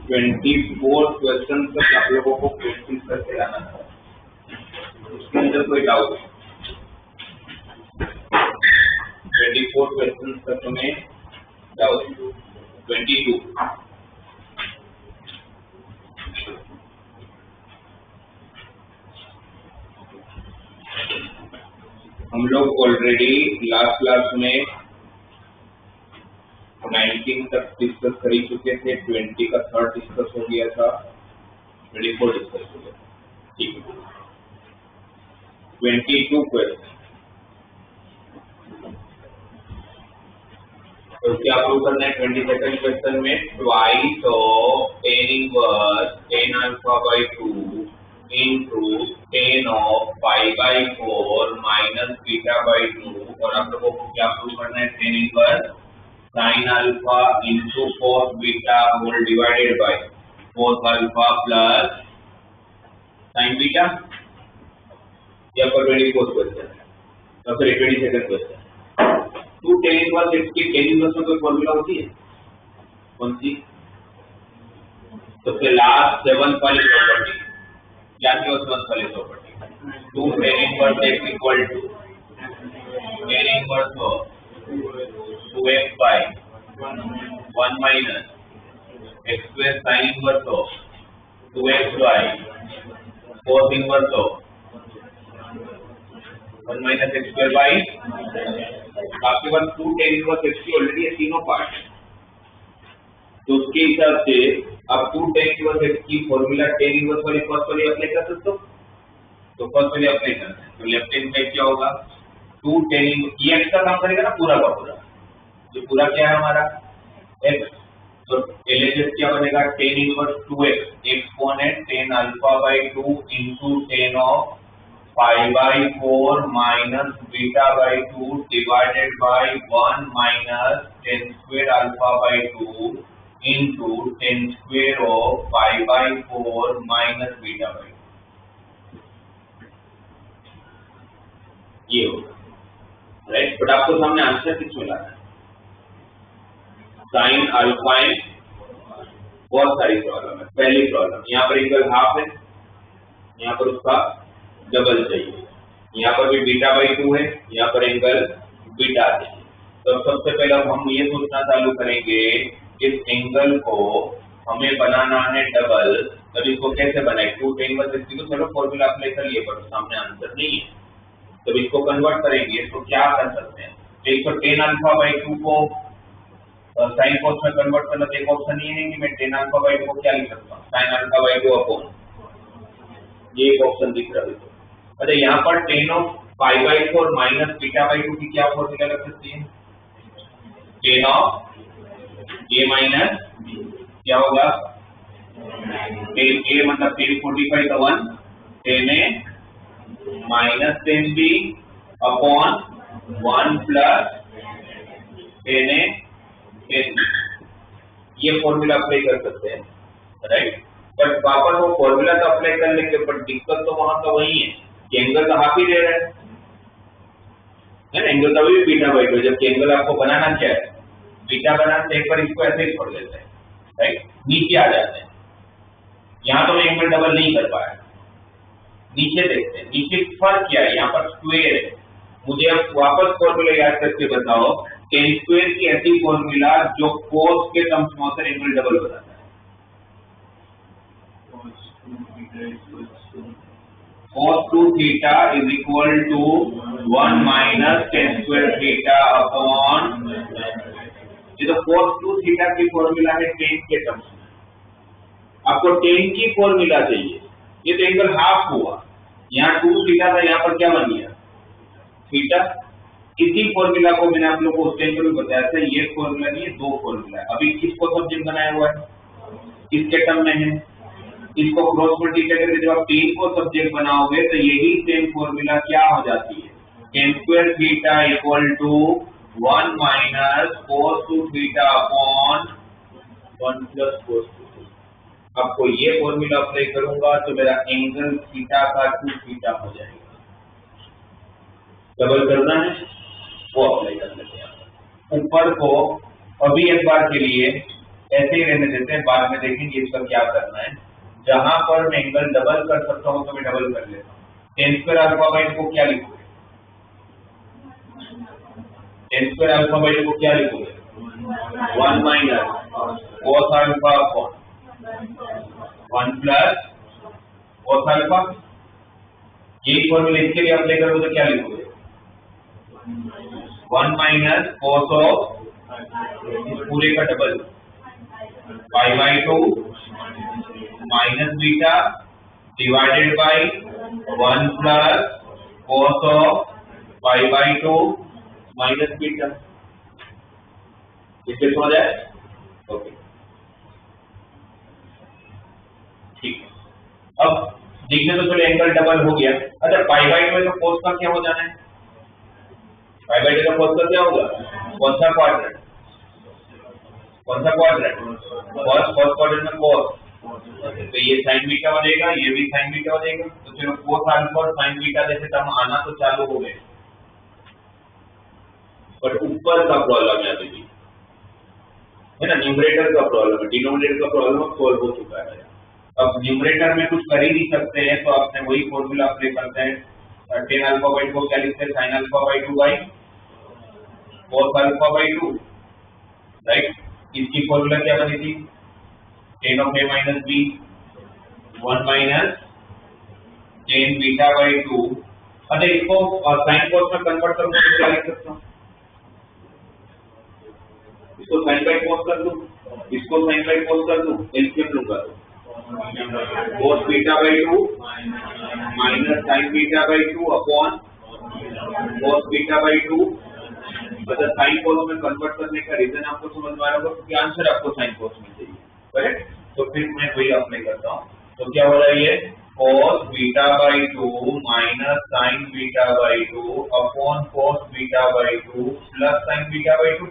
24 question तक आप लोगों को प्रैक्टिस करके लाना था, उसके अंदर कोई डाउट? 24 क्वेश्चन तक में डाउट? 22 हम लोग ऑलरेडी लास्ट क्लास में 19 तक डिस्कस कर ही चुके थे, 20 का थर्ड डिस्कस हो गया था, 24 डिस्कस हो गया था, ठीक है। 22 क्वेश्चन तो क्या प्रूव करना है? 22nd क्वेश्चन में twice of tan inverse tan alpha by 2 into tan of pi by 4 minus beta by 2, और आप लोगों को क्या प्रूव करना है? tan inverse sin alpha into cos beta whole divided by cos alpha plus sin beta. यह पर 24 question है, sorry 22nd question. Two tan inverse x की tan इनवर्स में कोई फॉर्मूला होती है? कौन सी? सबसे लास्ट 7th वाली प्रॉपर्टी, क्या थी वो 7th वाली property? 2 tan inverse x equal to tan inverse of 2x by 1 minus x square sin inverse of 2x by cos inverse of 1 minus x square by, आपके पास 2 tan इनवर्स x की already है तीनों part, तो उसके हिसाब से आप 2 tan इनवर्स x की फॉर्मूला tan इनवर्स वाली फर्स्ट वाली अप्लाई कर सकते हो, तो फर्स्ट वाली अप्लाई करते हैं। तो लेफ्ट हैंड साइड क्या होगा? 2 tan इनवर्स ये x का काम करेगा ना पूरा का पूरा, ये पूरा क्या है हमारा x, तो LHS क्या बनेगा? tan इनवर्स 2x, x कौन है? tan alpha by 2 into tan of pi by 4 minus beta by 2 divided by 1 minus tan square alpha by 2 into tan square of pi by 4 minus beta by 2, ये होगा right. But आपको सामने answer किस में लाना है? साइन अल्फा है, बहुत सारी प्रॉब्लम है। पहली प्रॉब्लम, यहाँ पर एंगल हाफ है, यहाँ पर उसका डबल चाहिए, यहाँ पर भी बीटा बाई 2 है, यहाँ पर एंगल बीटा चाहिए। तो सबसे पहले हम ये सोचना चालू करेंगे इस एंगल को हमें बनाना है डबल, तब इसको कैसे बनाए? 2 tan इनवर्स x को चलो फॉर्मूला अप्लाई कर लिए, पर सामने आंसर नहीं है, तब इसको कन्वर्ट करेंगे। तो क्या कर सकते हैं? एक तो tan अल्फा बाई 2 को साइन cos में कन्वर्ट करना, तो एक ऑप्शन ये है कि मैं tan अल्फा बाई 2 को क्या लिख सकता हूँ? साइन अल्फा बाई 2 अपॉन, ये एक ऑप्शन दिख रहा है। अच्छा, यहाँ पर tan of pi by 4 minus beta by 2 की क्या फॉर्मूला लग सकती है? tan ऑफ a माइनस क्या होगा? tan a मतलब tan 45 का 1 tan a minus tan b upon 1 plus tan a tan b, ये फॉर्मूला अप्लाई कर सकते हैं राइट। बट वापस वो फॉर्मूला तो अप्लाई कर लेंगे, बट दिक्कत तो वहां का वही है कि एंगल तो हाफ ही दे रहा है ना, एंगल का भी बीटा बाई 2, जबकि एंगल आपको बनाना क्या है? बीटा बनाना, तो एक बार इसको ऐसे ही छोड़ देते हैं राइट, नीचे आ जाते हैं। यहाँ तो मैं एंगल डबल नहीं कर पाया, नीचे देखते हैं, नीचे फर्क क्या है? यहाँ पर स्क्वायर है, मुझे अब वापस फॉर्मूला याद करके बताओ, tan स्क्वायर की ऐसी फॉर्मूला जो cos के टर्म्स में होकर एंगल डबल बताता है। cos 2 theta is equal to 1 minus tan square theta upon, ये तो cos 2 थीटा की फॉर्मूला है tan के टर्म्स में, आपको tan की फॉर्मूला चाहिए, ये तो एंगल हाफ हुआ, यहाँ 2 थीटा था, यहाँ पर क्या बन गया? थीटा। इसी फॉर्मूला को मैंने आप लोगों को उस टाइम पर बताया था, ये फॉर्मूला नहीं है, दो फॉर्मूला है। अभी किसको सब्जेक्ट बनाया हुआ है? किसके टर्म में है? इसको क्रॉस मल्टीप्लाई करके जब आप tan को सब्जेक्ट बनाओगे तो यही सेम फॉर्मूला क्या हो जाती है? tan square theta equal to 1 minus cos 2 theta upon 1 plus cos 2। आपको ये फॉर्मूला अप्लाई करूंगा तो मेरा एंगल थीटा का 2 थीटा हो जाएगा। डबल करना है वो अप्लाई कर लेते हैं ऊपर को। अभी एक बार के लिए ऐसे ही रहने देते हैं, बाद में देखेंगे इसका क्या करना है। जहां पर मैं एंगल डबल कर सकता हूं तो मैं डबल कर लेता हूँ। टेन स्क्वायर अल्फा बाई को क्या लिखोगे? टेन स्क्वायर अल्फा बाई को क्या लिखोगे? 1 minus cos alpha upon 1 plus cos alpha. यही फॉर्मूला इसके लिए अप्लाई करोगे तो क्या लिखोगे? 1 माइनस cos ऑफ इस पूरे का double pi by 2 minus beta divided by 1 plus cos of pi by 2 minus beta. इससे समझ आया? ओके, ठीक है। अब देखने तो चलो एंगल डबल हो गया। अच्छा, पाई बाई 2 है तो cos का क्या हो जाना है? पाई बाई 2 का cos का क्या होगा? कौन सा क्वाड्रेंट? कौन सा क्वाड्रेंट? cos क्वाड्रेंट में cos, तो ये sin बीटा बनेगा, ये भी sin बीटा बनेगा। तो चलो cos अल्फा और sin बीटा जैसे टर्म आना तो चालू हो गए, पर ऊपर का प्रॉब्लम है अभी है ना, न्यूमरेटर का प्रॉब्लम है, डिनोमिनेटर का प्रॉब्लम सॉल्व हो चुका है। अब न्यूमरेटर में कुछ कर ही नहीं सकते हैं तो आपने वही फॉर्मूला अप्लाई करते हैं। टेन अल्फा बाई 2 क्या लिखते हैं? Sine alpha by 2 by cos alpha by 2, right. इसकी फॉर्मूला क्या बनी थी? Tan of a minus b 1 minus tan beta by 2। अच्छा, इसको साइन कॉस में कन्वर्ट करूंगा तो क्या लिख सकता हूँ? इसको साइन बाई कॉस कर दूं, इसको साइन बाई कॉस कर दूं, एलसीएम लूंगा तो cos beta by 2 minus sine beta by 2 upon cos beta by 2। मतलब साइन कॉस में कन्वर्ट करने का रीजन आपको समझ में आ रहा होगा क्योंकि आंसर आपको साइन कॉस में चाहिए, करेक्ट। तो फिर मैं वही अप्लाई करता हूँ। तो क्या हो रहा है? ये cos beta by 2 minus sine beta by 2 upon cos beta by 2 plus sine beta by 2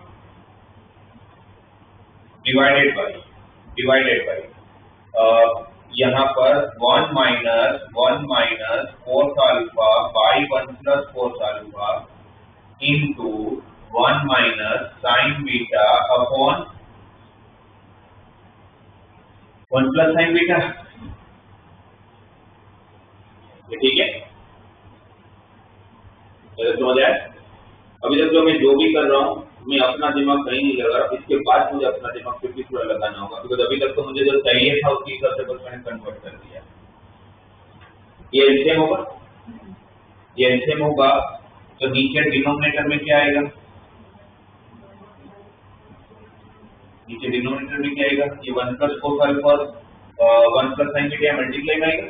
divided by यहाँ पर 1 minus cos alpha by 1 plus cos alpha into 1 minus sine beta upon 1 plus sine beta. ठीक है, समझ आया? अभी तक तो मैं जो भी कर रहा हूँ मैं अपना दिमाग कहीं नहीं लगा रहा, इसके बाद मुझे अपना दिमाग फिर भी थोड़ा लगाना होगा क्योंकि अभी तक तो मुझे जो चाहिए था उसकी हिसाब से बस मैंने कन्वर्ट कर दिया। ये एलसीएम होगा, ये एलसीएम होगा तो नीचे डिनोमिनेटर में क्या आएगा? नीचे डिनोमिनेटर में क्या आएगा? ये 1 plus cos alpha 1 plus sine beta multiply में आएगा।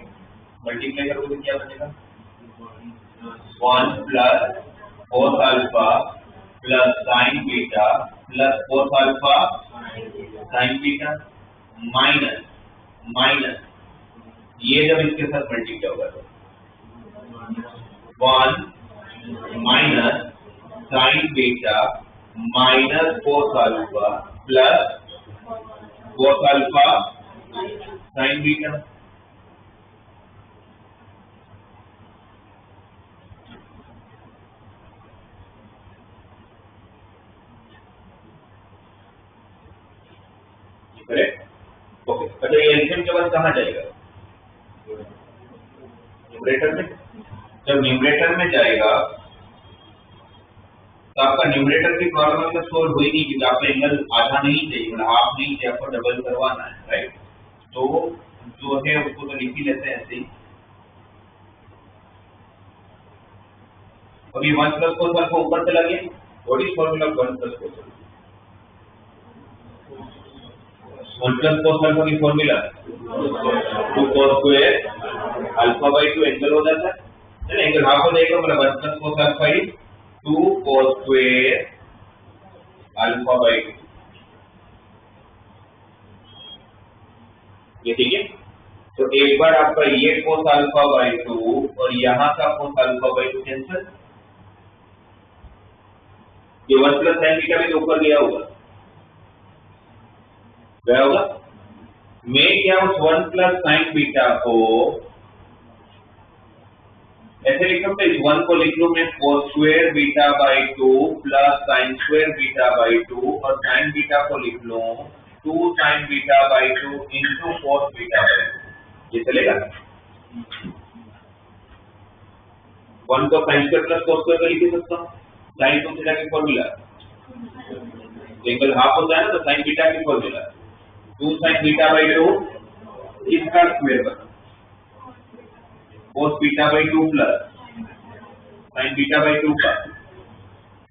मल्टीप्लाई करोगे तो क्या बनेगा? 1 plus cos alpha plus sine beta plus cos alpha sign beta minus ये जब इसके साथ मल्टीप्लाई होगा तो 1 minus sine beta minus cos alpha plus cos alpha sign beta. Correct, okay. अच्छा, ये एलसीएम के बाद कहाँ जाएगा? न्यूमरेटर में। जब न्यूमरेटर में जाएगा तो आपका न्यूमरेटर की प्रॉब्लम तो सोल्व हुई नहीं क्योंकि आपका एंगल आधा नहीं चाहिए, मतलब हाफ नहीं चाहिए, आपको डबल करवाना है, राइट। तो जो है उसको तो लिख ही लेते हैं ऐसे ही। अभी 1 प्लस cos अल्फा ऊपर चला गया। What is formula 1 plus cos alpha? 1 plus cos alpha की formula 2 cos square alpha by 2 angle हो जाता है, एंगल हाफ हो जाएगा, मतलब 1 plus cos alpha is 2 cos square alpha by 2। ये ठीक है। तो एक बार आपका ये cos अल्फा बाई 2 और यहाँ का cos अल्फा बाई 2 कैंसिल। ये 1 प्लस साइन बीटा भी तो ऊपर गया होगा, मैं क्या उस 1 प्लस साइन बीटा को ऐसे लिख सकते, इस 1 को लिख लूं मैं cos square beta by 2 plus sine square beta by 2 और साइन बीटा को लिख लूं 2 sin beta by 2 into cos beta by 2, ये चलेगा। 1 को sin square plus cos square लिख सकता हूँ, sin 2 थीटा की फॉर्मूला, एंगल हाफ होता है ना, तो sin बीटा की फॉर्मूला 2 sin बीटा बाई 2 इसका स्क्वायर बना cos beta by 2 plus sin beta by 2 का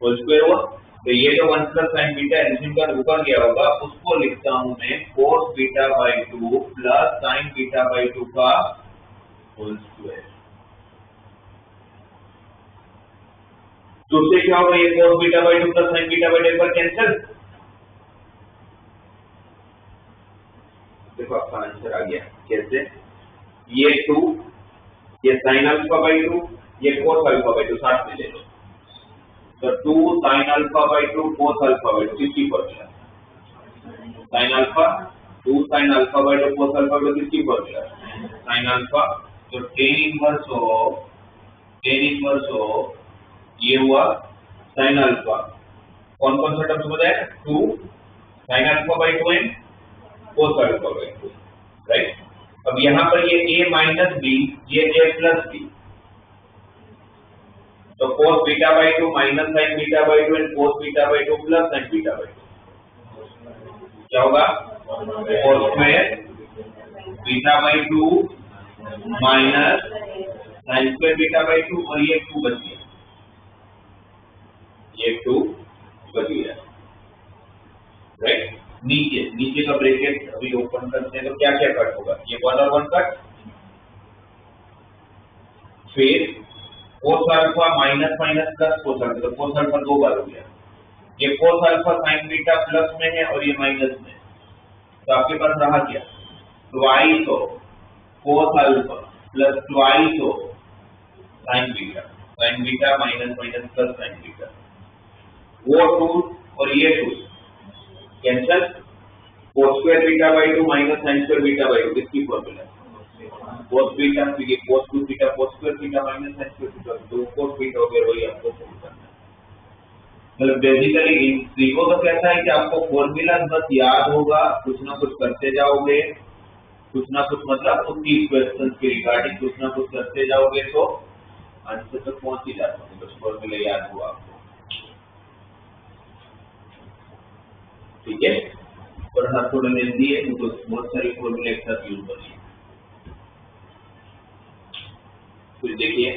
होल स्क्वायर हुआ। तो ये जो 1 प्लस sin बीटा एलसीएम का ऊपर गया होगा, उसको लिखता हूं मैं cos beta by 2 plus sin beta by 2 का होल स्क्वायर। तो उससे क्या होगा, ये cos beta by 2 plus sin beta by 2 पर कैंसिल। देखो आपका आंसर आ गया। कैसे? ये 2, ये sin अल्फा बाई 2, ये cos अल्फा बाई 2 साथ में ले लो, तो 2 sin alpha by 2 cos alpha by 2 किसकी formula, sin alpha 2 sin alpha by 2 cos alpha by 2 किसकी फॉर्मूला, sin अल्फा। तो tan इनवर्स ऑफ ये हुआ sin अल्फा, कौन कौन सा टर्म्स बताया, 2 sin alpha by 2 and cos alpha by 2, right. अब यहाँ पर ये a माइनस b, ये a प्लस b, तो cos beta by 2 minus sin beta by 2 and cos beta by 2 plus sin beta by 2, क्या होगा, cos square beta by 2 minus sin square beta by 2, और ये 2 बच गया, ये 2 बच गया, राइट। नीचे का ब्रैकेट अभी ओपन करते हैं, तो क्या क्या कट होगा, ये 1 और 1 कट, फिर cos alpha minus minus plus cos alpha, तो cos अल्फा 2 बार हो गया, ये cos alpha sin beta plus में है और ये माइनस में, तो आपके पास रहा क्या, twice of cos alpha plus twice of sin beta minus minus plus sin beta, वो 2 और ये 2 cancel, cos square beta by 2 minus sin square beta by 2 किसकी फॉर्मूला, cos बीटा, फिर ये cos 2 beta cos square beta minus sin square beta, तो cos beta हो गया, वही आपको सोल्व करना है। मतलब बेसिकली इन ट्रिको तो कैसा है कि आपको फॉर्मूला बस याद होगा, कुछ ना कुछ करते जाओगे, कुछ ना कुछ मतलब उसी क्वेश्चन के रिगार्डिंग कुछ ना कुछ करते जाओगे तो आंसर तक पहुंच ही जाते हैं, बस फॉर्मूला याद हुआ आपको, ठीक है। पढ़ना थोड़ा लेंदी है, तो बहुत सारी फॉर्मूले एक साथ यूज करिए। फिर देखिए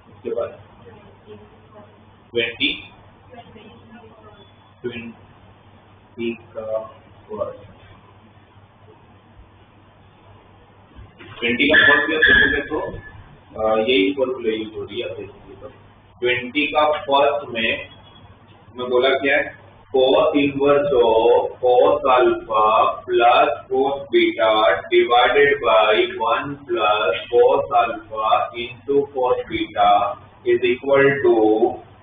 उसके बाद 20 का फर्स्ट 20 का फर्स्ट देखोगे तो यही फॉर्मूला यूज हो रही है। 20 का फर्स्ट में मैं बोला क्या है, cos inverse of cos alpha plus cos beta divided by 1 plus cos alpha into cos beta is equal to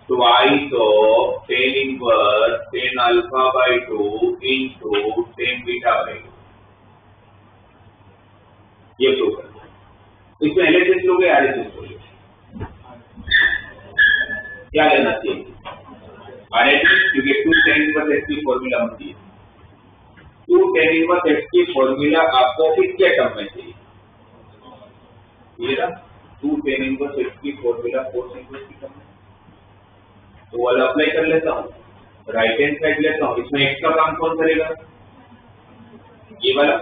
twice of tan inverse tan alpha by 2 into tan beta by 2, ये prove करना है। इसमें LHS लोगे, RHS लोगे, क्या लेना चाहिए, RHS, क्योंकि 2 tan इनवर्स x की फॉर्मूला होती है, 2 tan इनवर्स x की फॉर्मूला आपको किसके टर्म में चाहिए, ये ना 2 tan इनवर्स x की फॉर्मूला cos इनवर्स की टर्म में, तो वाला अप्लाई कर लेता हूँ, राइट हैंड साइड लेता हूँ, इसमें x का काम कौन करेगा, ये वाला,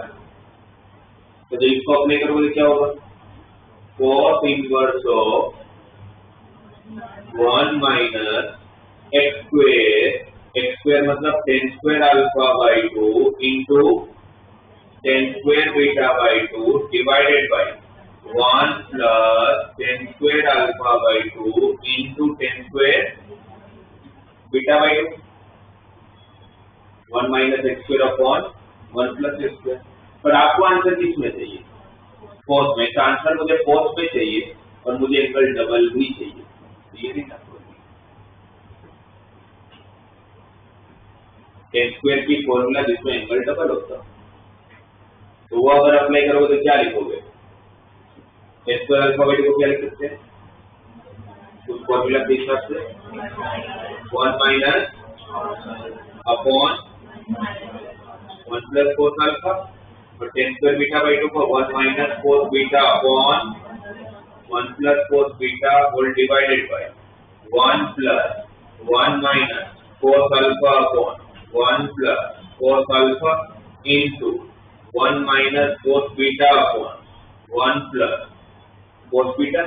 तो जब इसको अप्लाई करोगे क्या होगा, cos inverse of 1 minus x square मतलब tan square alpha by 2 into tan square beta by 2 divided by 1 plus tan square alpha by 2 into tan square beta by 2, 1 minus x square upon 1 plus x square. पर आपको answer किस में चाहिए, cos में, इसका answer मुझे cos में चाहिए और मुझे एंगल डबल भी चाहिए, ये नहीं ना tan स्क्वायर की फॉर्मूला जिसमें एंगल डबल होता, तो वो अगर अप्लाई करोगे तो क्या लिखोगे, tan स्क्वायर अल्फा बाई 2 को क्या लिख सकते हैं, उस फॉर्मूला के हिसाब से 1 minus upon 1 plus cos alpha और टेन स्क्वायर बीटा बाई 2 को 1 minus cos beta upon 1 plus cos beta whole divided by 1 plus 1 minus cos alpha upon 1 plus cos alpha into 1 minus cos beta upon 1 plus cos beta.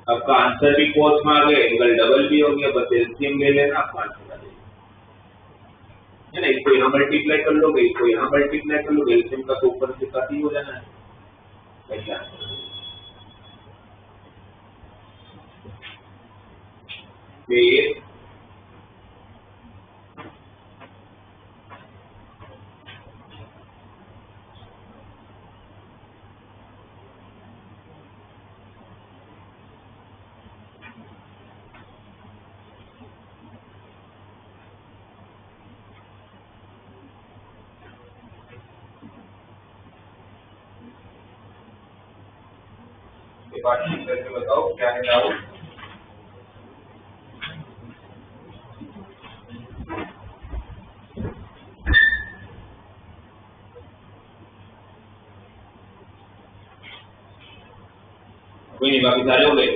आपका answer भी cos में आ गया, angle double भी हो गया, बस LCM ले लेना, आपका आंसर आ जाएगा, है ना। इसको यहाँ मल्टीप्लाई कर लोगे, इसको यहाँ मल्टीप्लाई कर लोगे, एलसीएम का तो ऊपर से काफी हो जाना है। ऐसा फिर बात करके बताओ क्या है डाउट। कोई नहीं, बाकी सारे हो गए।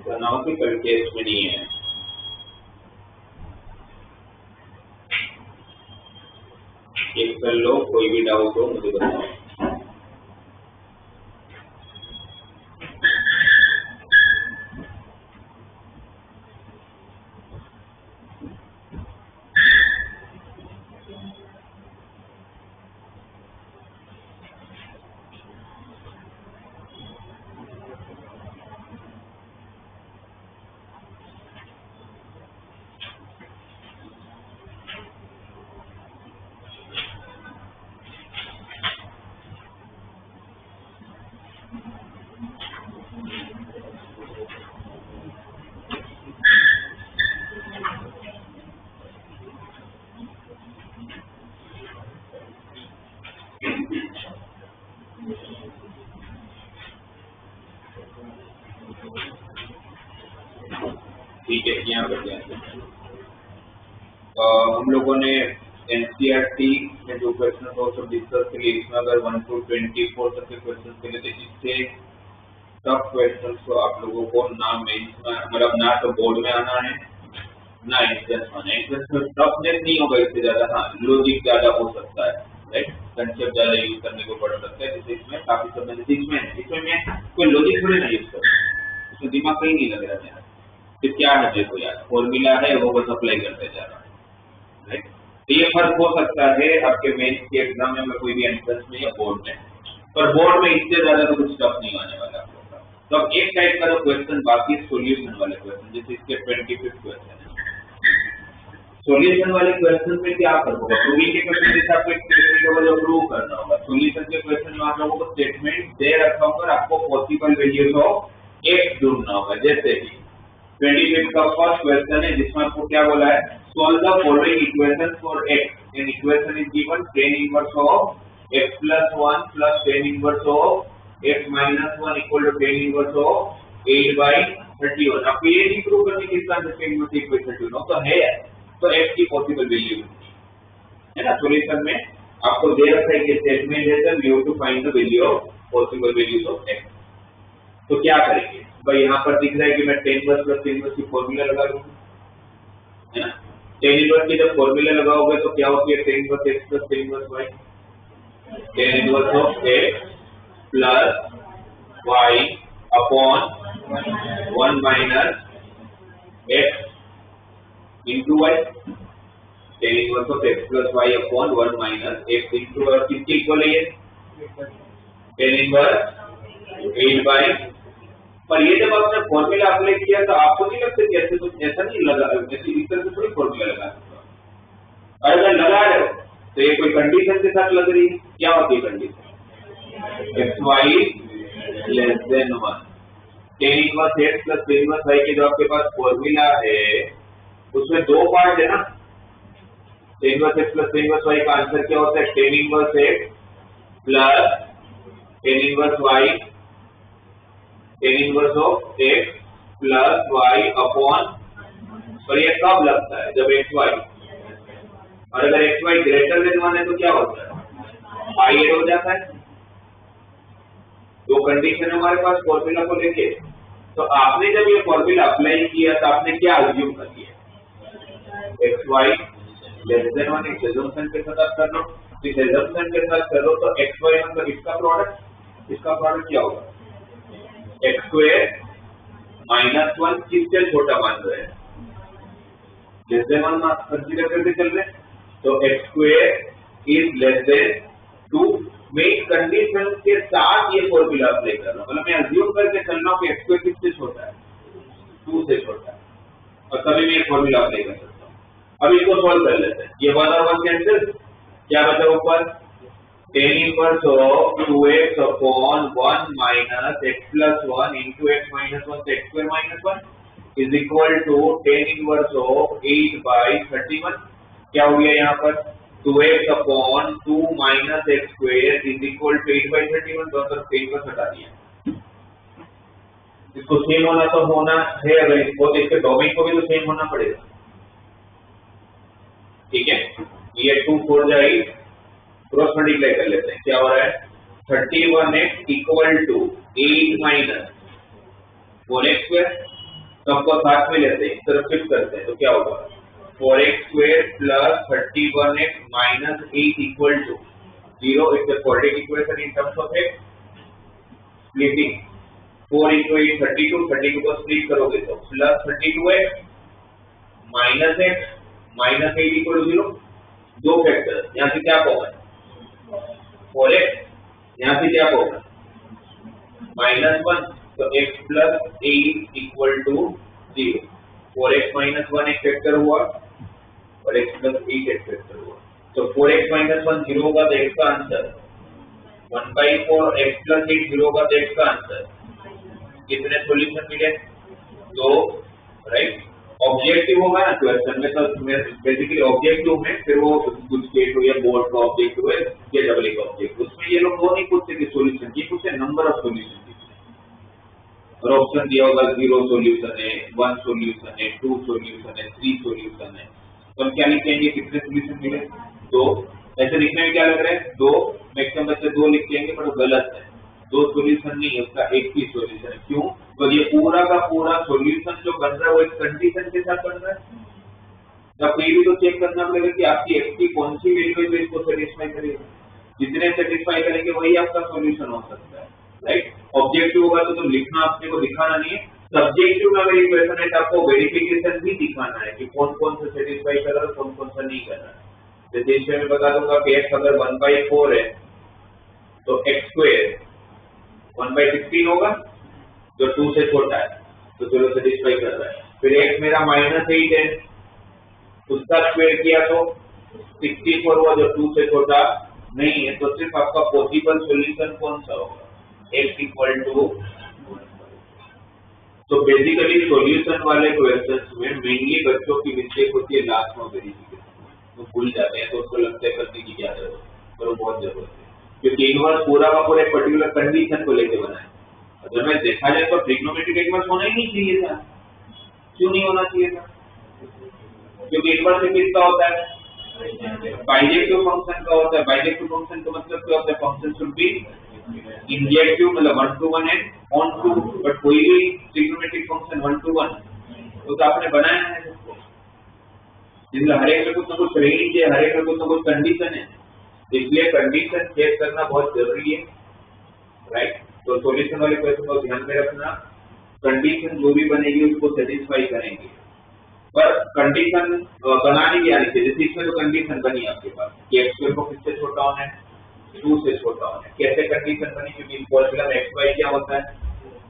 कैनोनिकल केस में नहीं है। चेक कर लो, कोई भी डाउट हो मुझे बताओ। ठीक है, यहाँ पर हम लोगों ने एनसीईआरटी में जो क्वेश्चन हो सब डिस्कस किए। इसमें अगर 1 to 24 तक के क्वेश्चन के लिए थे, इससे टफ क्वेश्चन को आप लोगों को ना मेंस में, मतलब ना तो बोर्ड में आना है ना एंट्रेंस में। एंट्रेंस में टफनेस नहीं होगा इससे ज्यादा, हाँ लॉजिक ज्यादा हो सकता है, राइट, कंसेप्ट ज्यादा यूज करने को पड़ सकता है। जैसे इसमें काफी सब इसमें मैं कोई लॉजिक थोड़ी ना यूज करूँ, इसमें दिमाग कहीं नहीं लग रहा है। फिर क्या है, देखो यार फॉर्मूला है वो बस अप्लाई करते जा रहा है, राइट। तो ये फर्क हो सकता है आपके मेंस के एग्जाम में, कोई भी एंट्रेंस में या बोर्ड में, पर बोर्ड में इससे ज्यादा तो कुछ टफ नहीं आने वाला आप लोग का। तो अब एक टाइप का जो क्वेश्चन बाकी सॉल्यूशन वाले क्वेश्चन, जैसे इसके 25th क्वेश्चन है। सॉल्यूशन वाले क्वेश्चन में क्या फर्क होगा, प्रूविंग के क्वेश्चन जैसे आपको एक स्टेटमेंट होगा जो प्रूव करना होगा, सॉल्यूशन के क्वेश्चन में आप लोगों को स्टेटमेंट दे रखा होगा, आपको पॉसिबल वैल्यूज ऑफ एक्स ढूंढना होगा। जैसे कि 25th का फर्स्ट क्वेश्चन है जिसमें आपको क्या बोला है, solve the following equation for x। An equation is given tan inverse of x + 1 + tan inverse of x - 1 equal to tan inverse of 8/31। आपको ये नहीं प्रूव करने की इसका tan इनवर्स इक्वेशन ढूंढना तो है, तो x की पॉसिबल वैल्यू है ना। सॉल्यूशन में आपको दे रखा है कि स्टेटमेंट है sir, you have to find the value of possible values of x। तो क्या करेंगे भाई, यहाँ पर दिख रहा है कि मैं tan इनवर्स + tan इनवर्स की फॉर्मूला लगा लूंगा, है ना। tan इनवर्स की जब फॉर्मूला लगाओगे तो क्या होती है, tan inverse x + tan inverse y, tan inverse of x + y upon 1 minus x into y। tan inverse of x + y upon 1 minus x into y किसके इक्वल है ये, tan इनवर्स 8/। पर ये जब आपने फॉर्मूला अप्लाई किया तो आपको नहीं लगता कि ऐसे कुछ ऐसा नहीं लगा, जैसे इस तरह से थोड़ी फॉर्मूला लगा सकते। अगर लगा रहे हो तो ये कोई कंडीशन के साथ लग रही है। क्या होती है condition, xy < 1। tan inverse x + tan inverse y के जो आपके पास फॉर्मूला है उसमें दो पार्ट है ना, tan inverse x plus tan inverse y का आंसर क्या होता है? Tan inverse x plus tan inverse y, tan inverse of x plus y upon, और ये कब लगता है? जब एक्स वाई, और अगर एक्स वाई ग्रेटर देन 1 है तो क्या होता है? पाई ऐड हो जाता है। दो कंडीशन है हमारे पास फॉर्मूला को लेके। तो आपने जब ये फॉर्मूला अप्लाई किया तो आपने क्या अज्यूम कर लिया? एक्स वाई लेस देन 1, एक अजम्पशन के साथ आप कर लो। इस अजम्पशन के साथ करो तो एक्स वाई मतलब इसका प्रोडक्ट क्या होगा? एक्स स्क्वायर माइनस 1 किससे छोटा मान रहे हैं? लेस देन 1 कंसीडर करके चल रहे हैं, तो x square is less than 2। मैं इस कंडीशन के साथ ये फॉर्मूला अप्लाई कर रहा हूं, मतलब मैं अज्यूम करके चल रहा हूं कि एक्स स्क्वायर किससे छोटा है? 2 से छोटा है, और तभी मैं ये फॉर्मूला अप्लाई कर सकता हूं। अब इसको सॉल्व कर लेते हैं। ये 1 और 1 कैंसिल, क्या बचा ऊपर? Tan inverse of 2x upon 1 minus x plus 1 into x minus 1 से x square minus 1 is equal to tan inverse of 8/31। क्या हो गया यहाँ पर? 2x upon 2 minus x square is equal to 8/31। दोनों तरफ टेन को हटा दिया। इसको सेम होना तो होना है, अगर इसको इसके डोमेन को भी तो सेम होना पड़ेगा। ठीक है, ये 2 4 जाएगी, क्रॉस मल्टीप्लाई कर लेते हैं। क्या हो रहा है? 31x equal to 8 minus 4x square, सबको साथ में लेते हैं, इस तरफ शिफ्ट करते हैं तो क्या होगा? 4x square plus 31x minus 8 equal to 0। It's a quadratic equation in terms of x। Splitting 4 into 8 32, 32 को स्प्लिट करोगे तो plus 32x minus x minus 8 equal to 0। दो फैक्टर, यहाँ से क्या होगा? 4x, यहाँ से क्या होगा? माइनस 1, तो x plus 8 equal to 0। 4x minus 1 एक फैक्टर हुआ और x प्लस 8 एक फैक्टर हुआ, तो 4x माइनस 1 0 होगा तो x का आंसर 1/4, x प्लस 8 0 होगा तो x का आंसर। कितने सॉल्यूशन मिले? 2, राइट। ऑब्जेक्टिव होगा ना क्वेश्चन में, तो बेसिकली ऑब्जेक्टिव में फिर वो कुछ स्टेट हो या बोर्ड का ऑब्जेक्टिव है या डबल का ऑब्जेक्टिव, उसमें ये लोग वो नहीं पूछते कि सॉल्यूशन, ये पूछते नंबर ऑफ सॉल्यूशन। और ऑप्शन दिया होगा 0 सॉल्यूशन है, 1 सॉल्यूशन है, 2 सॉल्यूशन है, 3 सॉल्यूशन है। तो हम क्या लिखेंगे? कितने सॉल्यूशन मिले? 2। ऐसे लिखने में क्या लग रहा है? 2, मैक्सिमम बच्चे 2 लिख देंगे, पर वो गलत है। 2 सॉल्यूशन नहीं है, उसका एक ही सॉल्यूशन है। क्यों? तो ये पूरा का पूरा सॉल्यूशन जो बन रहा है वो एक कंडीशन के साथ बन रहा है। तब ये भी तो चेक करना पड़ेगा कि आपकी x की कौन सी वैल्यू है इसको सेटिस्फाई करेगा। जितने सेटिस्फाई करेंगे वही आपका सॉल्यूशन हो सकता है, राइट। ऑब्जेक्टिव होगा तो लिखना आपने को दिखाना नहीं है। सब्जेक्टिव में अगर ये क्वेश्चन है तो आपको वेरिफिकेशन भी दिखाना है कि कौन कौन सा सेटिस्फाई कर रहा है, कौन कौन सा नहीं कर रहा है। जैसे इसमें मैं बता दूंगा कि x अगर 1/4 है तो x स्क्वायर 1/16 होगा जो 2 से छोटा है, तो चलो सेटिस्फाई कर रहा है। फिर x मेरा -8 है, उसका स्क्वायर किया तो 64 हुआ जो 2 से छोटा नहीं है। तो सिर्फ आपका पॉसिबल सॉल्यूशन कौन सा होगा? x equal to. तो बेसिकली सॉल्यूशन वाले क्वेश्चंस में मेनली बच्चों की मिस्टेक होती है लास्ट में वेरिफिकेशन, वो भूल जाते हैं तो उसको लगता है करने की क्या जरूरत है, पर वो बहुत जरूरत है, क्योंकि इनवर्स पूरा का पूरा एक पर्टिकुलर कंडीशन को लेके बना है। अगर मैं देखा जाए तो ट्रिग्नोमेट्रिक इनवर्स होना ही नहीं चाहिए था। क्यों नहीं होना चाहिए था? क्योंकि इनवर्स किसका होता है? बाइजेक्टिव फंक्शन का होता है। बाइजेक्टिव फंक्शन का मतलब क्या होता है? फंक्शन शुड बी इंजेक्टिव, मतलब 1 to 1 and onto. But कोई भी ट्रिग्नोमेट्रिक फंक्शन 1 to 1 तो आपने बनाया है उसको, जिसमें हर एक में कुछ ना कुछ रेंज है, हर एक में कुछ ना कुछ कंडीशन है, इसलिए कंडीशन चेक करना बहुत जरूरी है, राइट। तो सॉल्यूशन वाले क्वेश्चन को ध्यान में रखना, कंडीशन जो भी बनेगी उसको सेटिस्फाई करेंगे, पर कंडीशन बनाने की आनी चाहिए। जैसे इसमें तो कंडीशन बनी आपके पास कि x स्क्वायर को किससे छोटा होना है? 2 से छोटा होना है। कैसे कंडीशन बनी? क्योंकि इस फॉर्मूला में x y क्या होता है?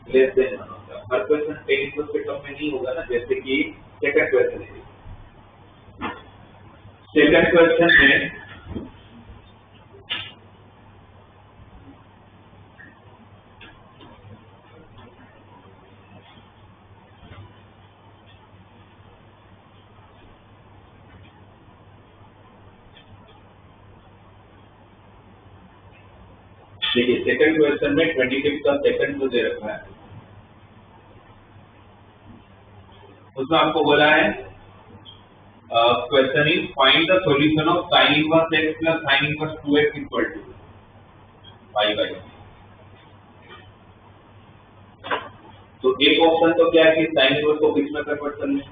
लेस देन 1 होता है। हर क्वेश्चन टेन इनवर्स के टर्म में नहीं होगा ना, जैसे कि सेकंड क्वेश्चन है। सेकंड क्वेश्चन है देखिए सेकंड क्वेश्चन में 26 का सेकंड जो दे रखा है उसमें आपको बोला है question is find the solution of sin inverse x plus sin inverse 2x equal to 5/2। तो एक ऑप्शन तो क्या है कि sin इनवर्स को किस में कन्वर्ट कर लें,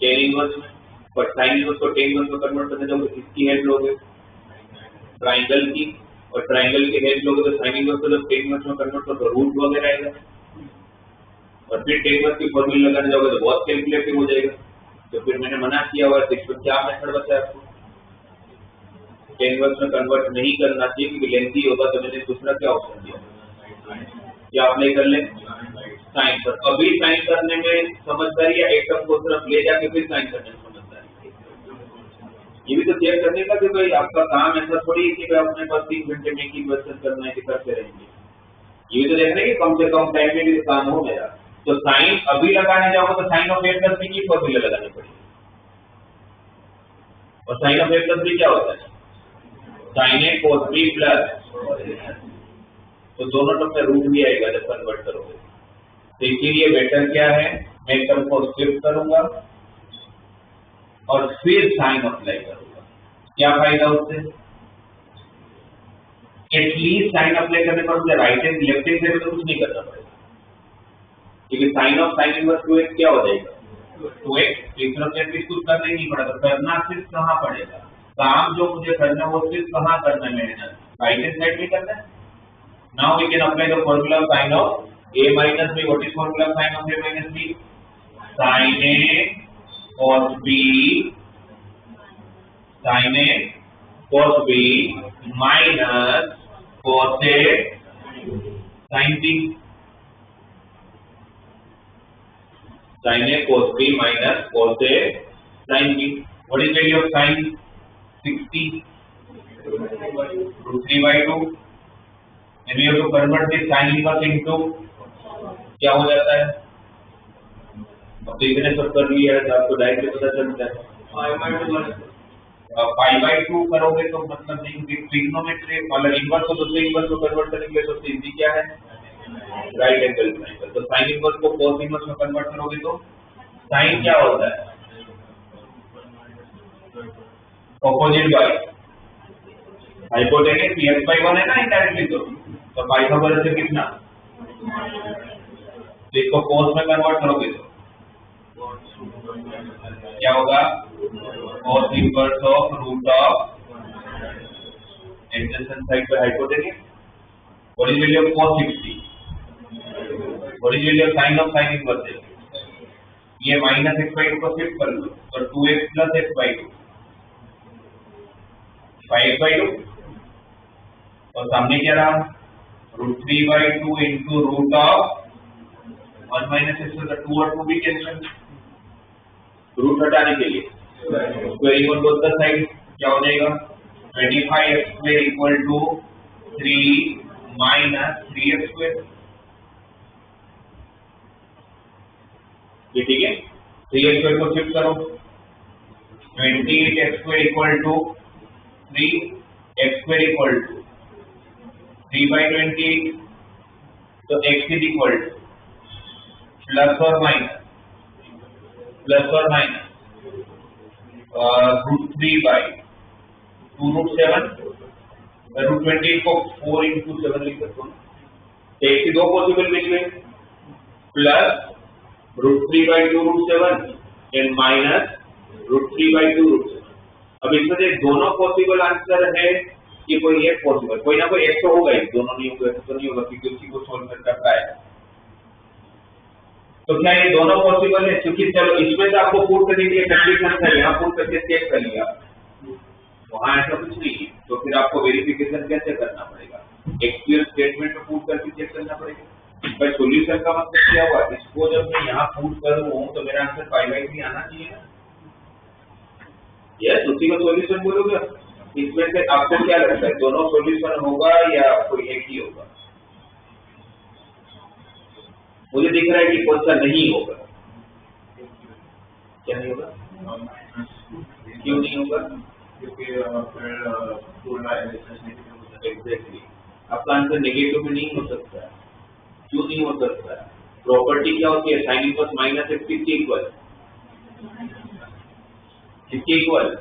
tan इनवर्स में, पर sin इनवर्स को tan इनवर्स में कन्वर्ट करने जाओगे किसकी हेल्प लोगे, ट्रायंगल की, और ट्रायंगल की हेल्प लोगे तो sin इनवर्स को जब tan इनवर्स में कन्वर्ट करो तो रूट वगैरह आएगा, और फिर tan इनवर्स की फॉर्मूला लगाने जाओगे तो बहुत कैलकुलेटिव हो जाएगा। तो फिर मैंने मना किया हुआ है, इसमें क्या मेथड बचा है आपको, tan इनवर्स में कन्वर्ट नहीं करना चाहिए क्योंकि लेंथी होगा, तो मैंने दूसरा क्या ऑप्शन दिया, क्या अप्लाई कर ले साइन पर। अभी साइन करने में समझदारी या एक टर्म को तरफ ले जाके फिर साइन करने में समझदारी, ये भी तो चेक करने का कि भाई आपका काम ऐसा थोड़ी है कि भाई अपने पास 3 घंटे में एक ही क्वेश्चन करना है कि करते रहेंगे, ये भी तो देखना है कि कम से कम टाइम में भी काम हो गया। तो साइन अभी लगाने जाओगे तो sine of a plus b की फॉर्मूला लगानी पड़ेगी, और sine of a plus b क्या होता है, sine a cos b plus, तो दोनों टर्म में रूट भी आएगा जब कन्वर्ट करोगे। तो इसीलिए बेटर क्या है, मैं टर्म को शिफ्ट करूंगा और फिर साइन अप्लाई करूंगा। क्या फायदा उससे, एटलीस्ट साइन अप्लाई करने पर मुझे राइट हैंड लेफ्ट हैंड से तो कुछ नहीं करना पड़ेगा, क्योंकि sign of sine inverse 2x क्या हो जाएगा 2x, इस तरफ से कुछ करना ही नहीं पड़ेगा, करना सिर्फ कहाँ पड़ेगा, काम जो मुझे करना है वो सिर्फ कहाँ करना है, मैंने राइट हैंड साइड में करना है। Now we can apply the formula of sine of a minus b। What is formula of sine of a minus b, sin a cos b, sin a cos b minus cos a sin b, sin a cos b minus cos a sin b। What is value of sin 60, √3/2, and we have to convert this sin inverse into, क्या हो जाता है, अब तो इतने सब कर लिया है तो आपको डायरेक्टली पता चलता है, 5/2 करोगे तो मतलब नहीं, ट्रिग्नोमेट्री मतलब इनवर्स को दूसरे इनवर्स को कन्वर्ट करेंगे तो सीधी क्या है, राइट एंगल ट्रायंगल। तो साइन इनवर्स को कोस इनवर्स में कन्वर्ट करोगे तो साइन क्या होता है, ऑपोजिट बाय हाइपोटेनस x/1 है ना इनडायरेक्टली, तो पाइथागोरस से कितना, तो इसको कोस में कन्वर्ट करोगे तो क्या होगा, cos inverse of root of adjacent side पे hypotenuse. What is value of cos 60, what is value of sine inverse है, ये माइनस x/2 को शिफ्ट कर लो और 2x प्लस x/2 5/2, और सामने क्या रहा, √3/2 into root of 1 minus x, तो 2 और 2 भी कैंसिल, रूट हटाने के लिए squaring on both the side क्या हो जाएगा, 25x² equal to 3 minus 3x², ये ठीक है। 3x² को शिफ्ट करो, 28x² equal to 3x² equal to 3/28, तो x is equal two plus और माइनस √3/2 √7, √28 को 4 into 7 लिख सकते हो, एक की दो पॉसिबल मिल गए, प्लस √3/2 √7 एंड माइनस √3/2 √7। अब इसमें से दोनों पॉसिबल आंसर है कि कोई एक पॉसिबल, कोई ना कोई एक तो होगा ही, दोनों नहीं होगा तो नहीं होगा क्योंकि उसी को सोल्व करता है। तो क्या ये दोनों पॉसिबल है, क्योंकि चलो इसमें से आपको प्रूव करने के लिए कंडीशन है, यहाँ प्रूव करके चेक कर लिया, वहां ऐसा कुछ नहीं है, तो फिर आपको वेरिफिकेशन कैसे करना पड़ेगा, एक्सक्यूज स्टेटमेंट में प्रूव करके चेक करना पड़ेगा। भाई सॉल्यूशन का मतलब क्या हुआ, इसको जब मैं यहाँ प्रूव करूँ तो मेरा आंसर 5/3 आना चाहिए ना, यस, उसी को सॉल्यूशन बोलोगे। इसमें से आपको क्या लगता है, दोनों सॉल्यूशन होगा या कोई एक ही होगा, मुझे दिख रहा है कि कौन सा नहीं होगा, क्या नहीं होगा, क्यों नहीं होगा, क्योंकि एग्जैक्टली आपका आंसर नेगेटिव में नहीं हो सकता है। क्यों नहीं हो सकता है? प्रॉपर्टी क्या होती है? साइन इनवर्स माइनस एक्स किसके इक्वल? किसके इक्वल?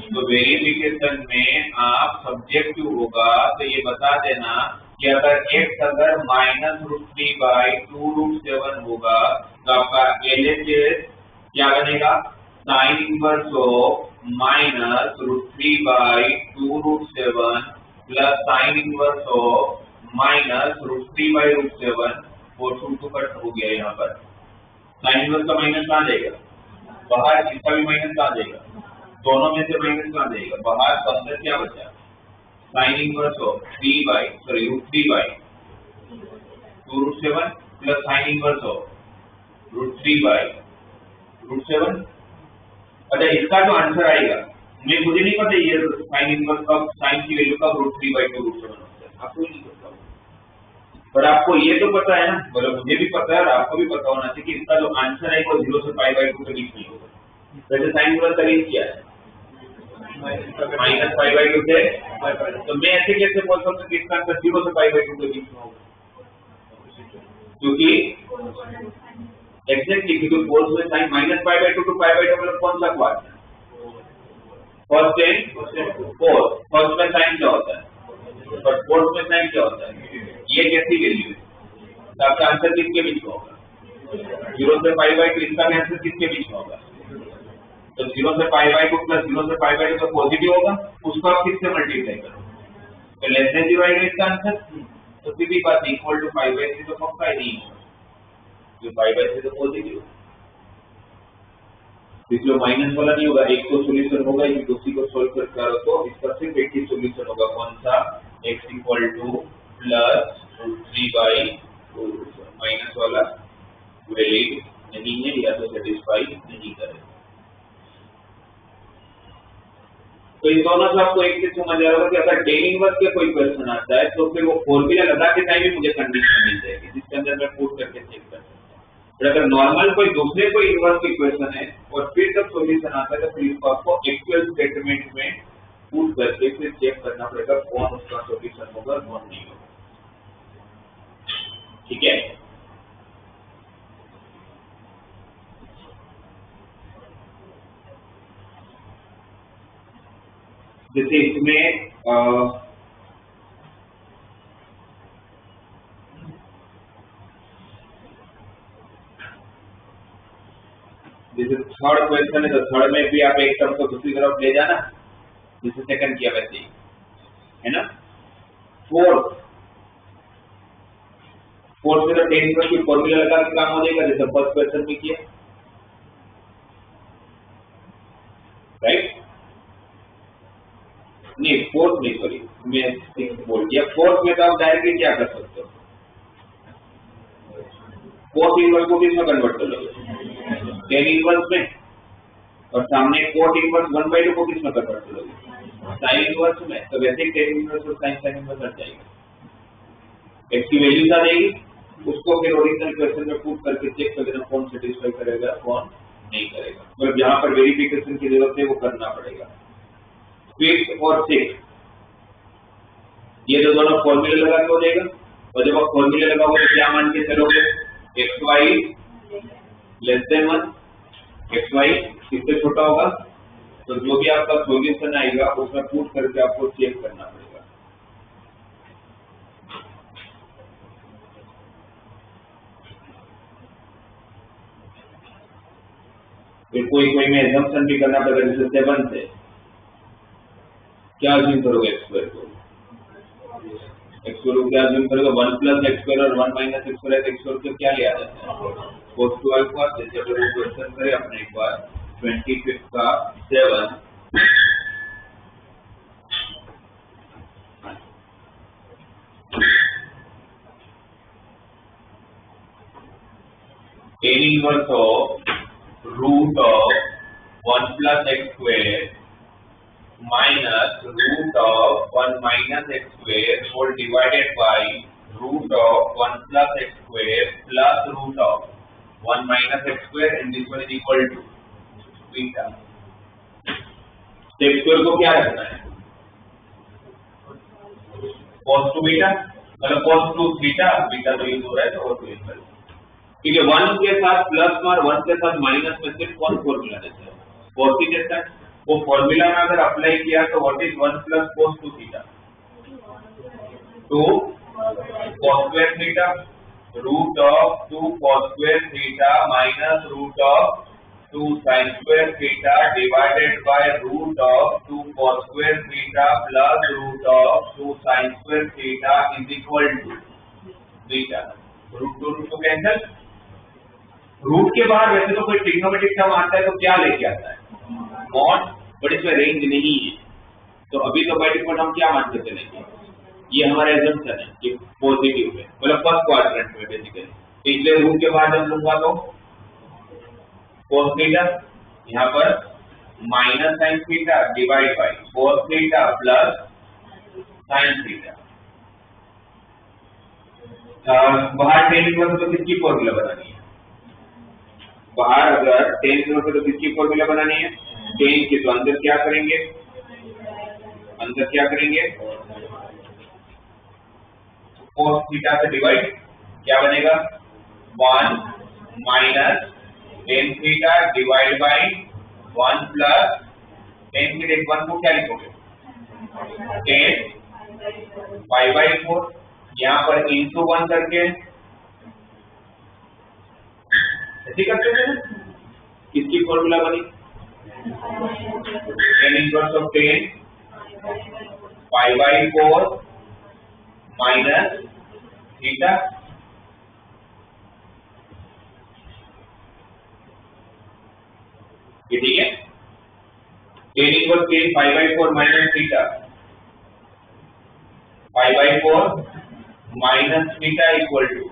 तो वेरिफिकेशन में आप सब्जेक्टिव होगा तो ये बता देना कि अगर x अगर -√3/2√7 होगा तो आपका LHS क्या बनेगा? Sine inverse of -√3/2√7 plus sine inverse of -√3/√7 और 2 कट हो गया यहाँ पर। साइन इनवर्स का माइनस कहाँ जाएगा? बाहर। इसका भी माइनस कहाँ जाएगा? दोनों में से माइनस कहाँ जाएगा? बाहर। तो अंदर क्या बचा? Sine inverse of √3/2√7 plus sine inverse of √3/√7। अच्छा, इसका जो आंसर आएगा मुझे नहीं पता ये साइन इनवर्स का साइन की वैल्यू का √3/2√7 होता है, आपको नहीं पता, पर आपको ये तो पता है ना, मतलब मुझे भी पता है और आपको भी पता होना चाहिए कि इसका जो आंसर है वो 0 से π/2 के बीच में होगा। वैसे साइन इनवर्स का रेंज क्या है? -π/2 से। तो मैं ऐसे कैसे बोल सकता हूँ कि इसका आंसर 0 से π/2 के बीच में होगा? क्योंकि एग्जैक्टली क्योंकि फोर्स में साइन -π/2 टू π/2 मतलब कौन सा quad? First and fourth. First में साइन क्या होता है और फोर्थ में साइन क्या होता है? ये कैसी वैल्यू है? तो आपका आंसर किसके बीच में होगा? 0 से π/2। इसका आंसर किसके बीच में होगा? तो 0 से π/2 प्लस 0 से π/2 तो पॉजिटिव होगा, उसको आप किससे मल्टीप्लाई करो? तो लेस देन 0 आएगा इसका आंसर। तो सीधी बात इक्वल टू π/3 तो पक्का ही नहीं होगा, जो π/3 तो पॉजिटिव है। इसलिए माइनस वाला नहीं होगा, एक तो सॉल्यूशन होगा ही, दूसरी को सॉल्व कर करो तो इसका सिर्फ एक ही सॉल्यूशन होगा। कौन सा? x equal two plus √3/2। Minus वाला वैलिड नहीं है या तो सेटिस्फाई नहीं करेगा। तो इन दोनों से आपको एक चीज समझ आ रहा होगा कि अगर टेन इनवर्स के कोई क्वेश्चन आता है तो फिर वो फॉर्मूला लगा के टाइम भी मुझे कंडीशन मिल जाएगी जिसके अंदर मैं पुट करके चेक कर सकता हूँ। पर अगर नॉर्मल कोई दूसरे कोई इनवर्स की क्वेश्चन है और फिर जब सॉल्यूशन आता है तो फिर इसको आपको एक्चुअल स्टेटमेंट में पुट करके फिर चेक करना पड़ेगा कौन उसका सॉल्यूशन होगा कौन नहीं होगा। ठीक है? जैसे इसमें जैसे थर्ड क्वेश्चन है तो थर्ड में भी आप एक टर्म को दूसरी तरफ ले जाना, जैसे सेकंड किया वैसे ही, है ना। फोर्थ में तो टेन इनवर्स की फॉर्मूला लगा के काम हो जाएगा जैसे फर्स्ट क्वेश्चन में किया, राइट? नहीं फोर्थ नहीं, सॉरी मैं सिक्स बोल दिया। फोर्थ में तो आप डायरेक्टली क्या कर सकते हो? फोर्थ इनवर्स को किसमें कन्वर्ट कर लोगे? टेन इनवर्स में। और सामने फोर्थ इनवर्स 1/2 को किसमें कन्वर्ट कर लोगे? साइन इनवर्स में। तो वैसे ही टेन इनवर्स और साइन इनवर्स हट जाएगा, एक्स की वैल्यू आ जाएगी, उसको फिर ओरिजिनल क्वेश्चन में पुट करके चेक कर लेना कौन सेटिस्फाई करेगा कौन नहीं करेगा। मतलब जहां पर वेरिफिकेशन की जरूरत है वो करना पड़ेगा। फिफ्थ और सिक्स ये जो दोनों फॉर्मूले लगा के हो जाएगा, और जब आप फॉर्मूले लगाओगे तो क्या मान के चलोगे? xy लेस देन 1, xy किससे छोटा होगा? तो जो भी आपका सॉल्यूशन आएगा उसमें पुट करके आपको चेक करना पड़ेगा। फिर कोई में एजम्पशन भी करना पड़ेगा, जैसे 7 से क्या अज्यूम करोगे? x² को क्या अज्यूम करोगे? 1 + x² और 1 - x² है, x² को क्या लिया जाता है? cos 12 का। जैसे अगर वो क्वेश्चन करें अपने एक बार 25 का 7 tan inverse of root of 1 + x² minus root of 1 - x² whole divided by root of 1 + x² plus root of 1 - x² and this one is equal to beta। x² को क्या रखना है? cos टू बीटा, मतलब cos two theta, beta तो use हो रहा है तो और यूज करें। ठीक है, 1 के साथ प्लस और 1 के साथ माइनस में सिर्फ कौन फॉर्मूला देता है? cos ही देता है। वो फॉर्मूला में अगर अप्लाई किया तो what is 1 plus cos two theta? 2 cos square theta root of 2 cos square theta minus root of 2 sin square theta divided by root of 2 cos square theta plus root of 2 sin square theta is equal to beta. Root को cancel, root के बाहर वैसे तो कोई trigonometric term आता है तो क्या लेके आता है? मॉड, बट इसमें रेंज नहीं है, तो अभी तो बाय डिफॉल्ट हम क्या मान के चलेंगे? ये हमारा एजम्पशन है कि पॉजिटिव है, मतलब फर्स्ट क्वाड्रेंट में बेसिकली। इसलिए रूट के बाद जब लूंगा तो cos थीटा, यहाँ पर minus sin theta divide by cos theta plus sin theta. बाहर टेन इनवर्स तो किसकी फॉर्मूला बनानी है? बाहर अगर टेन इनवर्स तो किसकी फॉर्मूला बनानी है? टेन की, तो अंदर क्या करेंगे? अंदर क्या करेंगे? cos थीटा से डिवाइड, क्या बनेगा? 1 minus tan theta divide by 1 plus tan theta. 1 को क्या लिखोगे? 10 पाई बाय 4, यहाँ पर इंटू 1 करके ऐसे करते हैं। किसकी फॉर्मूला बनी? Tan inverse of 10 pi by 4 minus theta. ये ठीक है, tan inverse 10 pi by 4 minus theta, pi by 4 minus theta equal to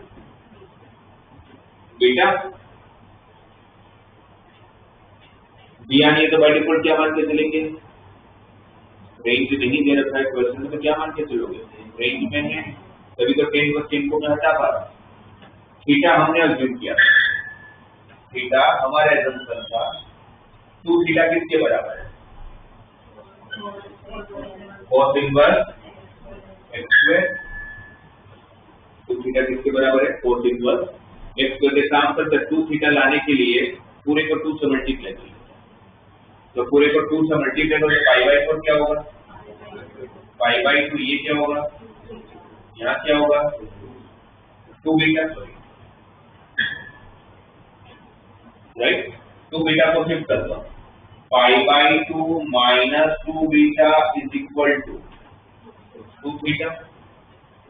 beta. दिया नहीं है तो बाय डिफॉल्ट क्या मान के चलेंगे? रेंज नहीं दे रखा है क्वेश्चन में तो क्या मान के चलोगे? रेंज में है, तभी तो 10 को 10 को मैं हटा पा रहा हूं। थीटा हमने अज्यूम किया, थीटा हमारा एजम्पशन था 2 थीटा किसके बराबर है? cos inverse x square. 2 theta किसके बराबर है? cos inverse x square. के काम करते 2 थीटा लाने के लिए पूरे को 2 से मल्टीप्लाई करें, तो पूरे को 2 से मल्टीप्लाई करो तो पाई बाय 4 क्या होगा? Pi by 2। ये क्या होगा? यहाँ क्या होगा? 2 बीटा, राइट। 2 बीटा को शिफ्ट करता हूँ, pi by 2 minus 2 beta is equal to 2 theta.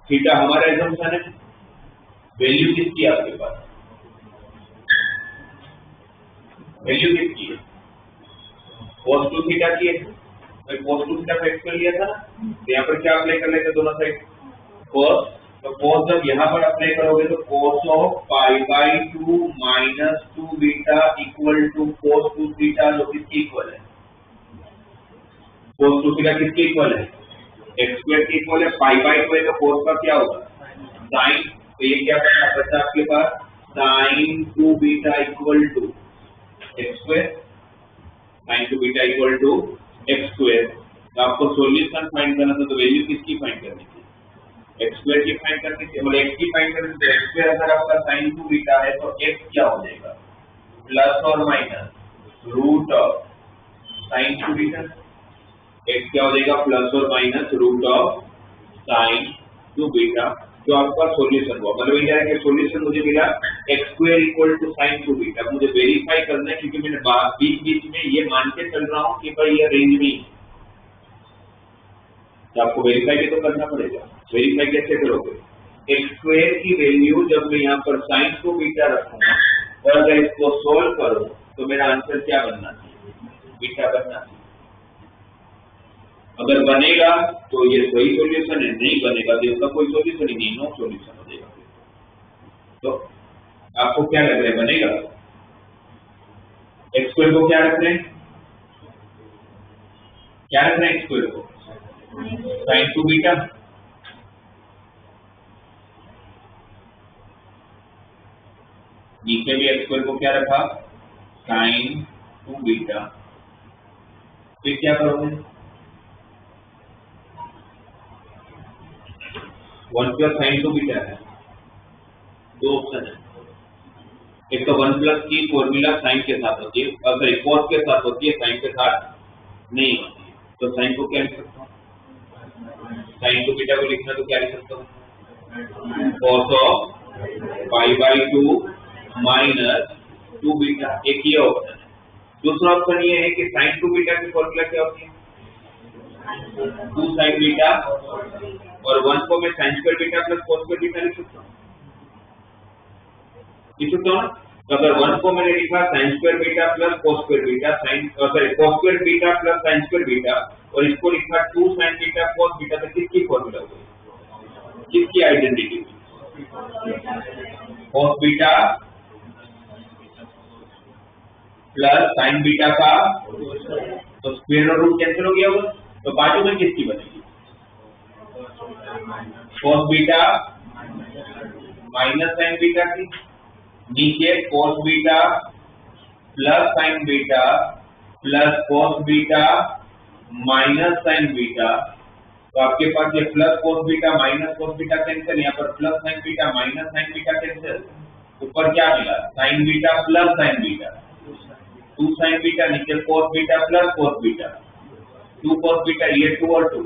Theta हमारा एजम्पशन है, वैल्यू किसकी है आपके पास? वैल्यू किसकी है? cos टू थीटा की है, तो cos टू थीटा फिक्स कर लिया था ना, तो यहाँ पर क्या अप्लाई कर लेते दोनों साइड? cos, तो cos जब यहाँ पर अप्लाई करोगे तो cos of pi by 2 minus 2 beta equal to cos two theta, जो किसकी इक्वल है? cos टू थीटा किसकी इक्वल है? x स्क्वायर की इक्वल है। पाई बाय 2 है तो cos का क्या होगा? sin। तो ये क्या करना पड़ता है आपके पास? sin 2 beta equal to x square, sin 2 beta equal to x square. तो आपको सॉल्यूशन फाइंड करना था, तो वैल्यू किसकी फाइंड करनी थी? x स्क्वायर की फाइंड करनी थी, मतलब x की फाइंड करनी थी। x स्क्वायर अगर आपका sin 2 बीटा है तो x क्या हो जाएगा? प्लस और minus root of sin 2 beta. x क्या हो जाएगा? प्लस और minus root of sin 2 beta. तो आपका सॉल्यूशन हुआ, मतलब ये है कि सॉल्यूशन मुझे मिला x square equal to sin 2 beta. मुझे वेरीफाई करना है क्योंकि मैंने बीच बीच में ये मान के चल रहा हूँ कि भाई ये रेंज में है, तो आपको वेरीफाई भी तो करना पड़ेगा। वेरीफाई कैसे करोगे? x स्क्वायर की वैल्यू जब मैं यहाँ पर sin 2 बीटा रखूंगा और अगर इसको सोल्व करूं तो मेरा आंसर क्या बनना चाहिए? बीटा बनना चाहिए। अगर बनेगा तो ये सही सॉल्यूशन है, नहीं बनेगा तो इसका कोई सॉल्यूशन ही नहीं, नो सॉल्यूशन हो जाएगा। तो आपको क्या लग रहा है, बनेगा? x स्क्वायर को क्या रख रहे हैं? क्या रख रहे हैं x स्क्वायर को? sin 2 beta. नीचे भी x स्क्वायर को क्या रखा? sin 2 beta. फिर क्या करोगे? 1 प्लस साइन टू बीटा है, दो ऑप्शन है। एक तो 1 प्लस की फॉर्मूला साइन के साथ होती है, सॉरी कॉस के साथ होती है, साइन के साथ नहीं होती है। तो साइन को क्या लिख सकता हूँ, साइन टू बीटा को लिखना तो क्या लिख सकता हूँ, cos of pi by 2 minus 2 beta, एक ये ऑप्शन है। दूसरा ऑप्शन ये है कि साइन टू बीटा की फॉर्मूला क्या होती है, 2 साइन बीटा, और 1 को मैं sign square beta plus cos square beta लिख सकता हूँ, लिख सकता हूँ ना। तो अगर 1 को मैंने लिखा sine square beta plus cos square beta, sine sorry cos square beta plus sine square beta, और इसको लिखा 2 साइन बीटा कॉस बीटा, तो किसकी फॉर्मूला हुई, किसकी आइडेंटिटी हुई, cos beta plus sine beta का, तो स्क्वायर और रूट कैंसिल हो गया होगा। तो बाजू में किसकी बनेगी, cos beta minus sine beta की, नीचे cos beta plus sine beta plus cos beta minus sine beta. तो आपके पास ये plus cos beta minus cos beta cancel, यहाँ पर plus sine beta minus sine beta cancel, ऊपर क्या मिला, sine beta plus sine beta, 2 sine beta, नीचे cos beta plus cos beta, 2 cos beta, ये 2 और 2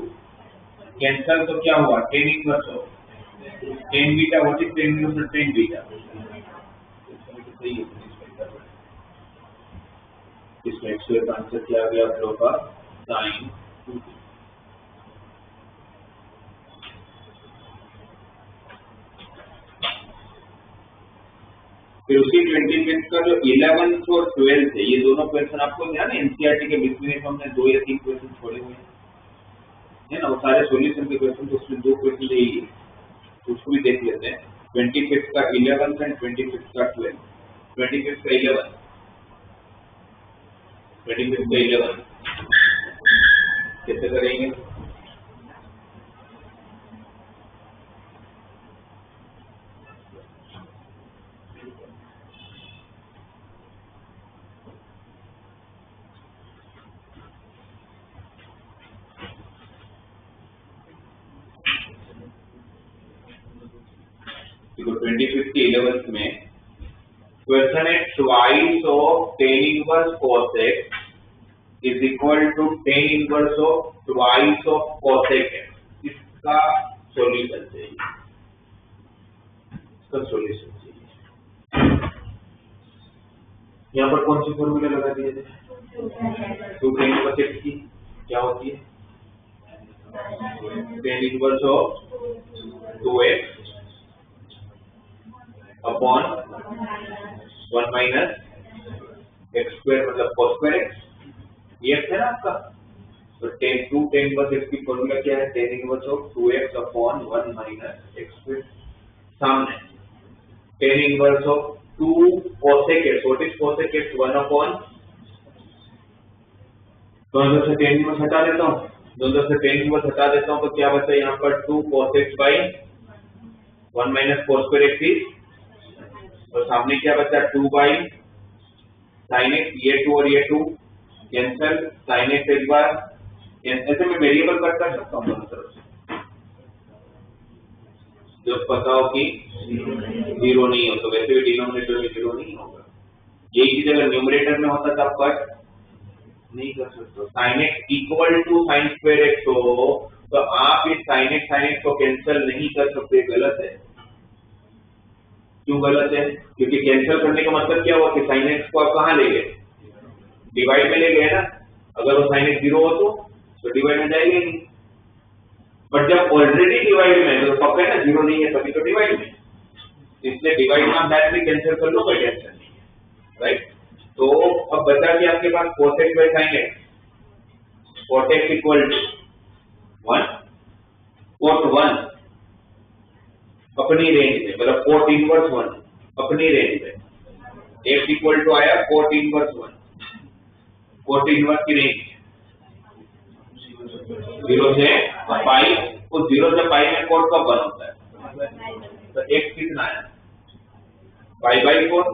कैंसिल, तो क्या हुआ, tan इनवर्स हो tan beta, what is tan inverse tan beta, इसमें एक्स का आंसर क्या आ गया आप लोगों का, साइन 2। फिर उसी 25 का जो 11th और 12th है, ये दोनों क्वेश्चन आपको ध्यान है, एनसीईआरटी के बीच में हमने 2 या 3 क्वेश्चन छोड़े हुए हैं ना, वो सारे सॉल्यूशन के क्वेश्चन, तो उसमें 2 क्वेश्चन यही, उसको भी देख लेते हैं। 25 का 11th एंड 25 का 12th। 25 का 11th, 25 का 11th कैसे करेंगे, देखो 25 के 11th में क्वेश्चन है, twice of tan inverse cos x is equal to tan inverse of twice of cosec x। इसका सॉल्यूशन चाहिए, इसका सॉल्यूशन चाहिए। यहाँ पर कौन सी फॉर्मूला लगा दिए थे, 2 tan इनवर्स x की क्या होती है, tan inverse of 2x upon 1 minus x square, मतलब cos स्क्वायर x, ये है ना आपका। तो tan 2 tan इनवर्स x की फॉर्मूला क्या है, tan inverse of 2x upon 1 minus x square. सामने tan inverse of 2 cosec x, what is cosec x, 1 upon, दोनों से tan इनवर्स हटा देता हूँ, दोनों से tan इनवर्स हटा देता हूँ, तो क्या बचा यहाँ पर 2 cos x by 1 minus cos square x, और सामने क्या बचा 2 बाई साइन एक्स, ये 2 और ये 2 कैंसल, साइन एक्स एक बार, ऐसे में वेरिएबल कट कर सकता हूँ दोनों तरफ से, जब पता हो कि 0 नहीं हो, तो वैसे भी डिनोमिनेटर में 0 नहीं होगा। यही चीज अगर न्यूमरेटर में होता तब कट नहीं कर सकते। Sine x equal to sine square x हो तो आप इस साइन एक्स को कैंसिल नहीं कर सकते, गलत है। क्यों गलत है, क्योंकि कैंसिल करने का मतलब क्या हुआ कि साइन एक्स को आप कहाँ ले गए, डिवाइड में ले गए ना। अगर वो साइन एक्स 0 हो तो डिवाइड में जाएगा नहीं, बट जब ऑलरेडी डिवाइड में तो पक्का है ना 0 नहीं है तभी तो डिवाइड में, इसलिए डिवाइड में आप डायरेक्टली कैंसिल कर लो, कोई टेंशन नहीं है, राइट। तो अब बचा कि आपके पास cos x by sin x, cos x equal to 1, cos 1 अपनी रेंज में, मतलब cot इनवर्स 1 अपनी रेंज में, x इक्वल टू आया cot इनवर्स 1, cot इनवर्स की रेंज 0 से पाई, उस 0 से पाई में cot कब 1 होता है, तो x कितना आया, पाई बाई 4,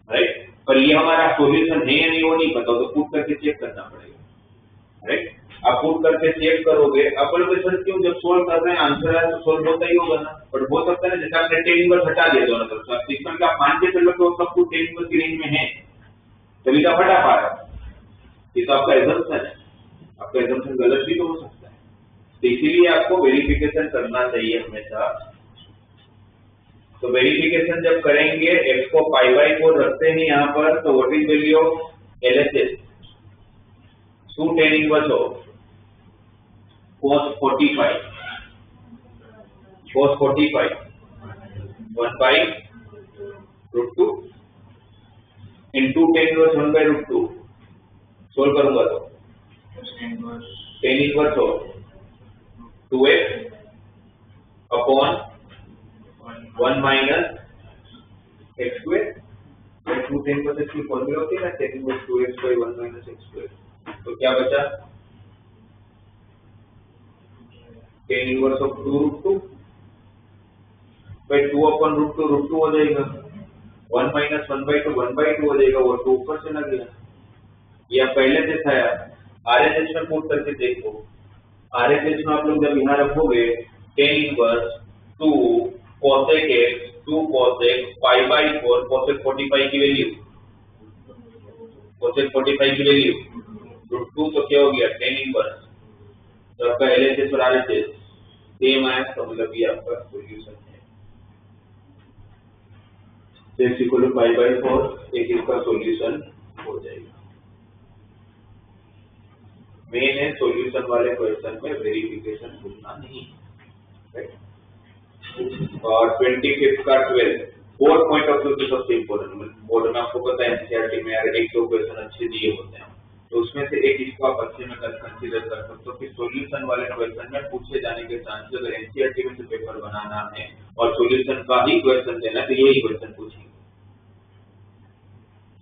राइट। पर ये हमारा सॉल्यूशन है या नहीं वो नहीं पता, तो पूछ करके चेक करना पड़ेगा, राइट। आप पुट करके चेक करोगे, आप बोलोगे सर क्यों, जब सोल्व कर रहे हैं आंसर है तो सोल्व होता ही होगा ना। बट हो सकता है ना जैसे आपने 10 इनवर्स हटा दिया दोनों तरफ, आप सिस्टम का आप मान के चलो तो सब कुछ 10 इनवर्स की रेंज में है, तभी तो हटा पा रहा है। ये तो आपका एजम्पशन है, आपका एजम्पशन गलत भी तो हो सकता है। तो इसीलिए आपको वेरिफिकेशन करना चाहिए हमेशा। तो वेरिफिकेशन जब करेंगे, x को π/4 रखते हैं यहाँ पर, तो what is value of LHS? 2 tan inverse of cos 45, cos 45 1/√2 into tan inverse 1/√2, solve करूंगा तो tan inverse of 2x upon 1 minus x square। 2 tan inverse x की फॉर्मूला होती है ना, tan inverse 2x by 1 minus x square। तो क्या बचा? tan inverse of 2√2 by 2 upon √2, √2 हो जाएगा, 1 minus 1/2 1/2 हो जाएगा, वो 2 ऊपर चला गया। ये आप पहले देखा है, RHS में पुट करके देखो। RHS में आप लोग जब यहाँ रखोगे tan inverse 2 cosec x 2 cosec π/4 cosec 45 की वैल्यू, cosec 45 की वैल्यू √2, तो क्या हो गया tan inverse। तो आपका LHS और RHS सेम आया, तो मतलब ये आपका सॉल्यूशन है। x इक्वल टू π/4 एक इसका सॉल्यूशन हो जाएगा। मेन है सॉल्यूशन वाले क्वेश्चन में वेरिफिकेशन भूलना नहीं, राइट। और 25 का 12 4 पॉइंट ऑफ व्यू की सबसे इंपॉर्टेंट, बोर्ड में आपको पता है एनसीईआरटी में यार एक दो क्वेश्चन अच्छे दिए होते हैं, तो उसमें से एक इसको आप अच्छे में कंसीडर कर सकते हो कि सॉल्यूशन वाले क्वेश्चन में पूछे जाने के चांसेस, अगर एनसीईआरटी में से पेपर बनाना है और सॉल्यूशन का ही क्वेश्चन देना है तो यही क्वेश्चन पूछेंगे,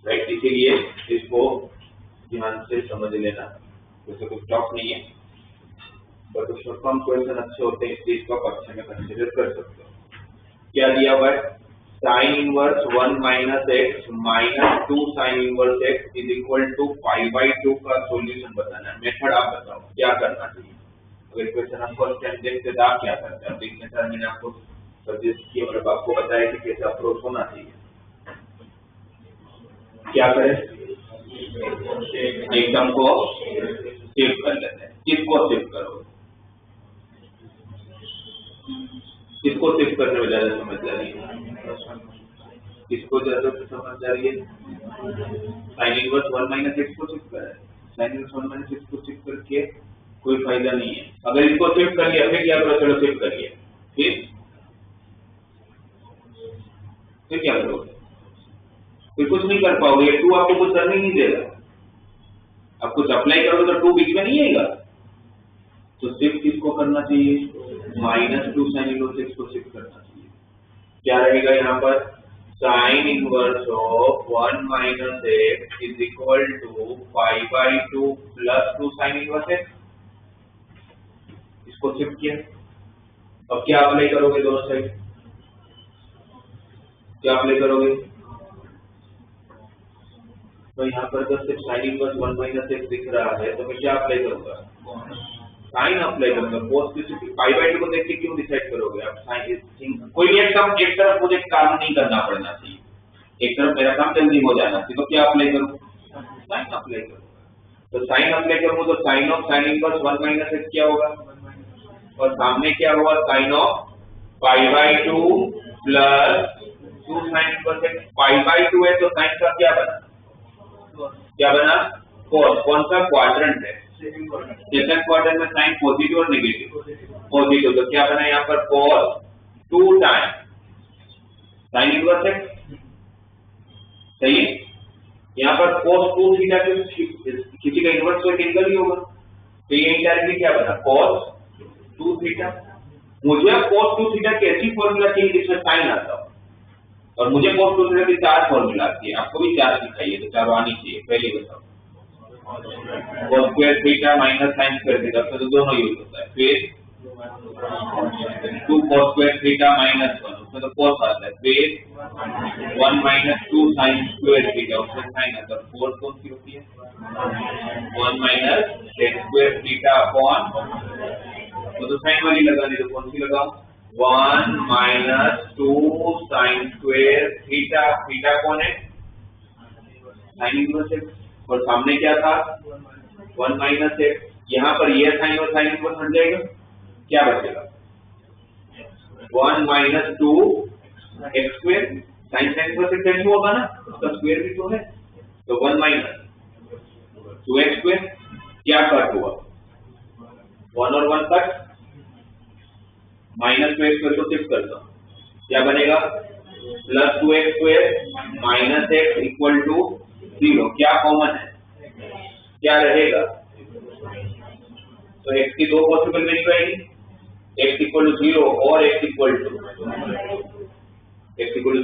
राइट। इसीलिए इसको ध्यान से समझ लेना, वैसे कुछ टफ नहीं है, बट उसमें कम क्वेश्चन अच्छे होते हैं, इसलिए इसको आप अच्छे में कंसीडर कर सकते हो। क्या दिया हुआ है? sin inverse 1 minus x minus 2 sin inverse x is equal to π/2 का सॉल्यूशन बताना है। मेथड आप बताओ क्या करना चाहिए। अगर क्वेश्चन आप फर्स्ट टाइम देखते तो आप क्या करते हैं? अब देखने सर मैंने आपको सजेस्ट किया, मतलब आपको बताया कि कैसे अप्रोच होना चाहिए। क्या करें? एकदम को सेव कर लेते हैं। किसको सेव करोगे? किसको सेव करने में ज्यादा समझदारी है? किसको ज्यादा समझदारी है? sin inverse 1 minus x को सेव करें। sin inverse 1 minus x को सेव करके कोई फायदा नहीं है। अगर इसको सेव कर लिया फिर क्या करो? चलो सेव कर लिया, फिर क्या करोगे? फिर कुछ नहीं कर पाओगे, 2 आपको कुछ करने नहीं देगा। आप कुछ अप्लाई करोगे तो 2 बीच में नहीं आएगा। तो शिफ्ट किसको करना चाहिए? -2 sin inverse x को शिफ्ट करना चाहिए। क्या रहेगा यहाँ पर? sin inverse of 1 minus x is equal to π/2 plus 2 sin inverse x। इसको शिफ्ट किया। अब क्या अप्लाई करोगे दोनों साइड? क्या अप्लाई करोगे? तो यहाँ पर जब सिर्फ sin inverse 1 minus x दिख रहा है तो मैं क्या अप्लाई करूंगा? साइन अप्लाई करूंगा। cos π/2 को देख के क्यों डिसाइड करोगे आप? साइन कोई भी एक तरफ मुझे काम नहीं करना पड़ना चाहिए, एक तरफ मेरा काम जल्दी हो जाना चाहिए, तो क्या अप्लाई करूं? साइन अप्लाई करूंगा। तो साइन अप्लाई करूंगा तो sine of sin inverse 1 minus x क्या होगा? और सामने क्या हुआ? Sine of π/2 plus 2 sin inverse x। π/2 है तो साइन का क्या बना? क्या बना? cos। कौन सा क्वाड्रेंट है? सेकंड क्वाड्रेंट में साइन पॉजिटिव और नेगेटिव? पॉजिटिव। तो क्या बना यहाँ पर? cos 2 times sin inverse x। सही है। यहाँ पर cos 2 थीटा किसी का इनवर्स तो एक एंगल ही होगा, तो ये इंडायरेक्टली क्या बना? cos 2 theta. मुझे अब cos 2 थीटा की ऐसी फॉर्मूला चाहिए जिसमें साइन आता हो, और मुझे cos 2 थीटा की 4 फॉर्मूला आती है। आपको भी 4 सिखाइए तो 4 आनी चाहिए। पहले बताओ। cos square theta minus sin square theta, तो दोनों यूज होता है। फिर 2 cos स्क्वायर थीटा माइनस 1, उसमें तो cos आता है, फिर 1 माइनस 2 साइन स्क्वायर थीटा, उसमें साइन आता है, फोर्थ कौन सी होती है 1 minus ten square theta upon, तो साइन वाली लगानी, तो कौन सी लगाऊं 1 minus 2 sine square theta, theta कौन है साइन इनवर्स एक्स, और सामने क्या था 1 माइनस एक्स, यहाँ पर ये साइन और साइन इनवर्स हट जाएगा, क्या बचेगा 1 minus 2 x square, sine sine inverse x cancel होगा ना, उसका स्क्वायर भी तो है, तो 1 माइनस 2 एक्स स्क्वायर, क्या कट हुआ 1 और 1 कट, माइनस 2 एक्स स्क्वायर को शिफ्ट करता हूँ, क्या बनेगा plus 2 x square minus x equal to 0, क्या कॉमन है क्या रहेगा, तो x की दो पॉसिबल वैल्यू आएगी, x इक्वल टू 0 और x इक्वल टू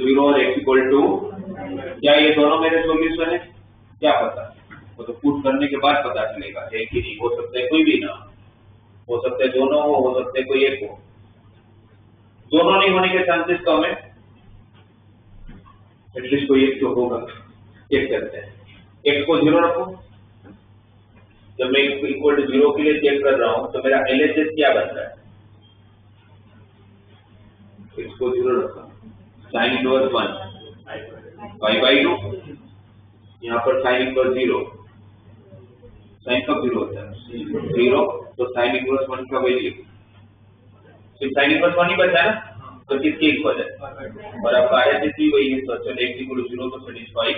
0 और x इक्वल टू, क्या ये दोनों मेरे सॉल्यूशन है, क्या पता, वो तो पुट करने के बाद पता चलेगा, है कि नहीं, हो सकता है कोई भी ना हो सकता है दोनों हो सकता है कोई एक हो, दोनों नहीं होने के चांसेस तो हमें एटलीस्ट कोई एक तो होगा, चेक करते हैं, x को 0 रखो, जब मैं इक्वल टू 0 के लिए चेक कर रहा हूं तो मेरा LHS क्या बन रहा है, x को 0 रखा, साइन इनवर्स 1 पाई बाई 2, यहाँ पर साइन इनवर्स 0, साइन कब 0 होता है 0, तो साइन इनवर्स 1 का वैल्यू सिर्फ साइन इनवर्स 1 ही बचा है ना, तो किसके इक्वल है, और आपका RHS भी वही है, तो चलो x इक्वल टू 0 को सेटिस्फाई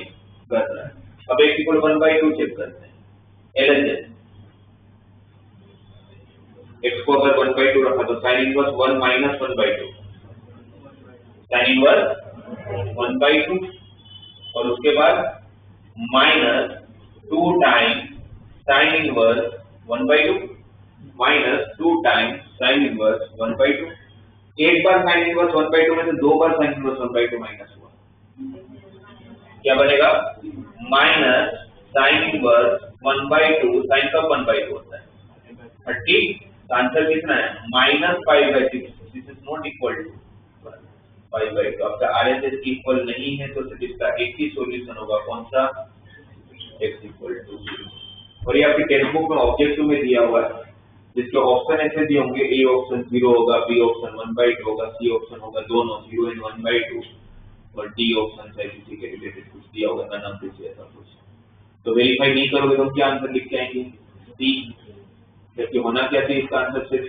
कर रहा है, अब x इक्वल 1/2 चेक करते हैं, LHS x को अगर 1/2 रखा तो sine inverse 1 minus 1/2, sine inverse 1/2, और उसके बाद minus 2 times sine inverse 1/2 minus 2 times sine inverse 1/2, एक बार साइन इनवर्स 1/2 में से दो बार साइन इनवर्स 1/2 माइनस हुआ, क्या बनेगा माइनस साइन इनवर्स 1/2, साइन का 1/2 होता है 30, आंसर कितना है minus 5/6, this is not equal to 5/2, आपका RHS इक्वल नहीं है, तो इसका एक ही सॉल्यूशन होगा, कौन सा x इक्वल टू 0, और ये आपके टेक्स्ट बुक में ऑब्जेक्टिव में दिया हुआ है, जिसके ऑप्शन ऐसे दिए होंगे, A ऑप्शन 0 होगा, B ऑप्शन 1/2 होगा, C ऑप्शन होगा दोनों 0 and 1/2, और D ऑप्शन से किसी के रिलेटेड कुछ दिया होगा ना, नाम कुछ ऐसा कुछ, तो वेरीफाई नहीं करोगे तो क्या आंसर लिख के आएंगे C, जबकि होना क्या चाहिए इसका आंसर सिर्फ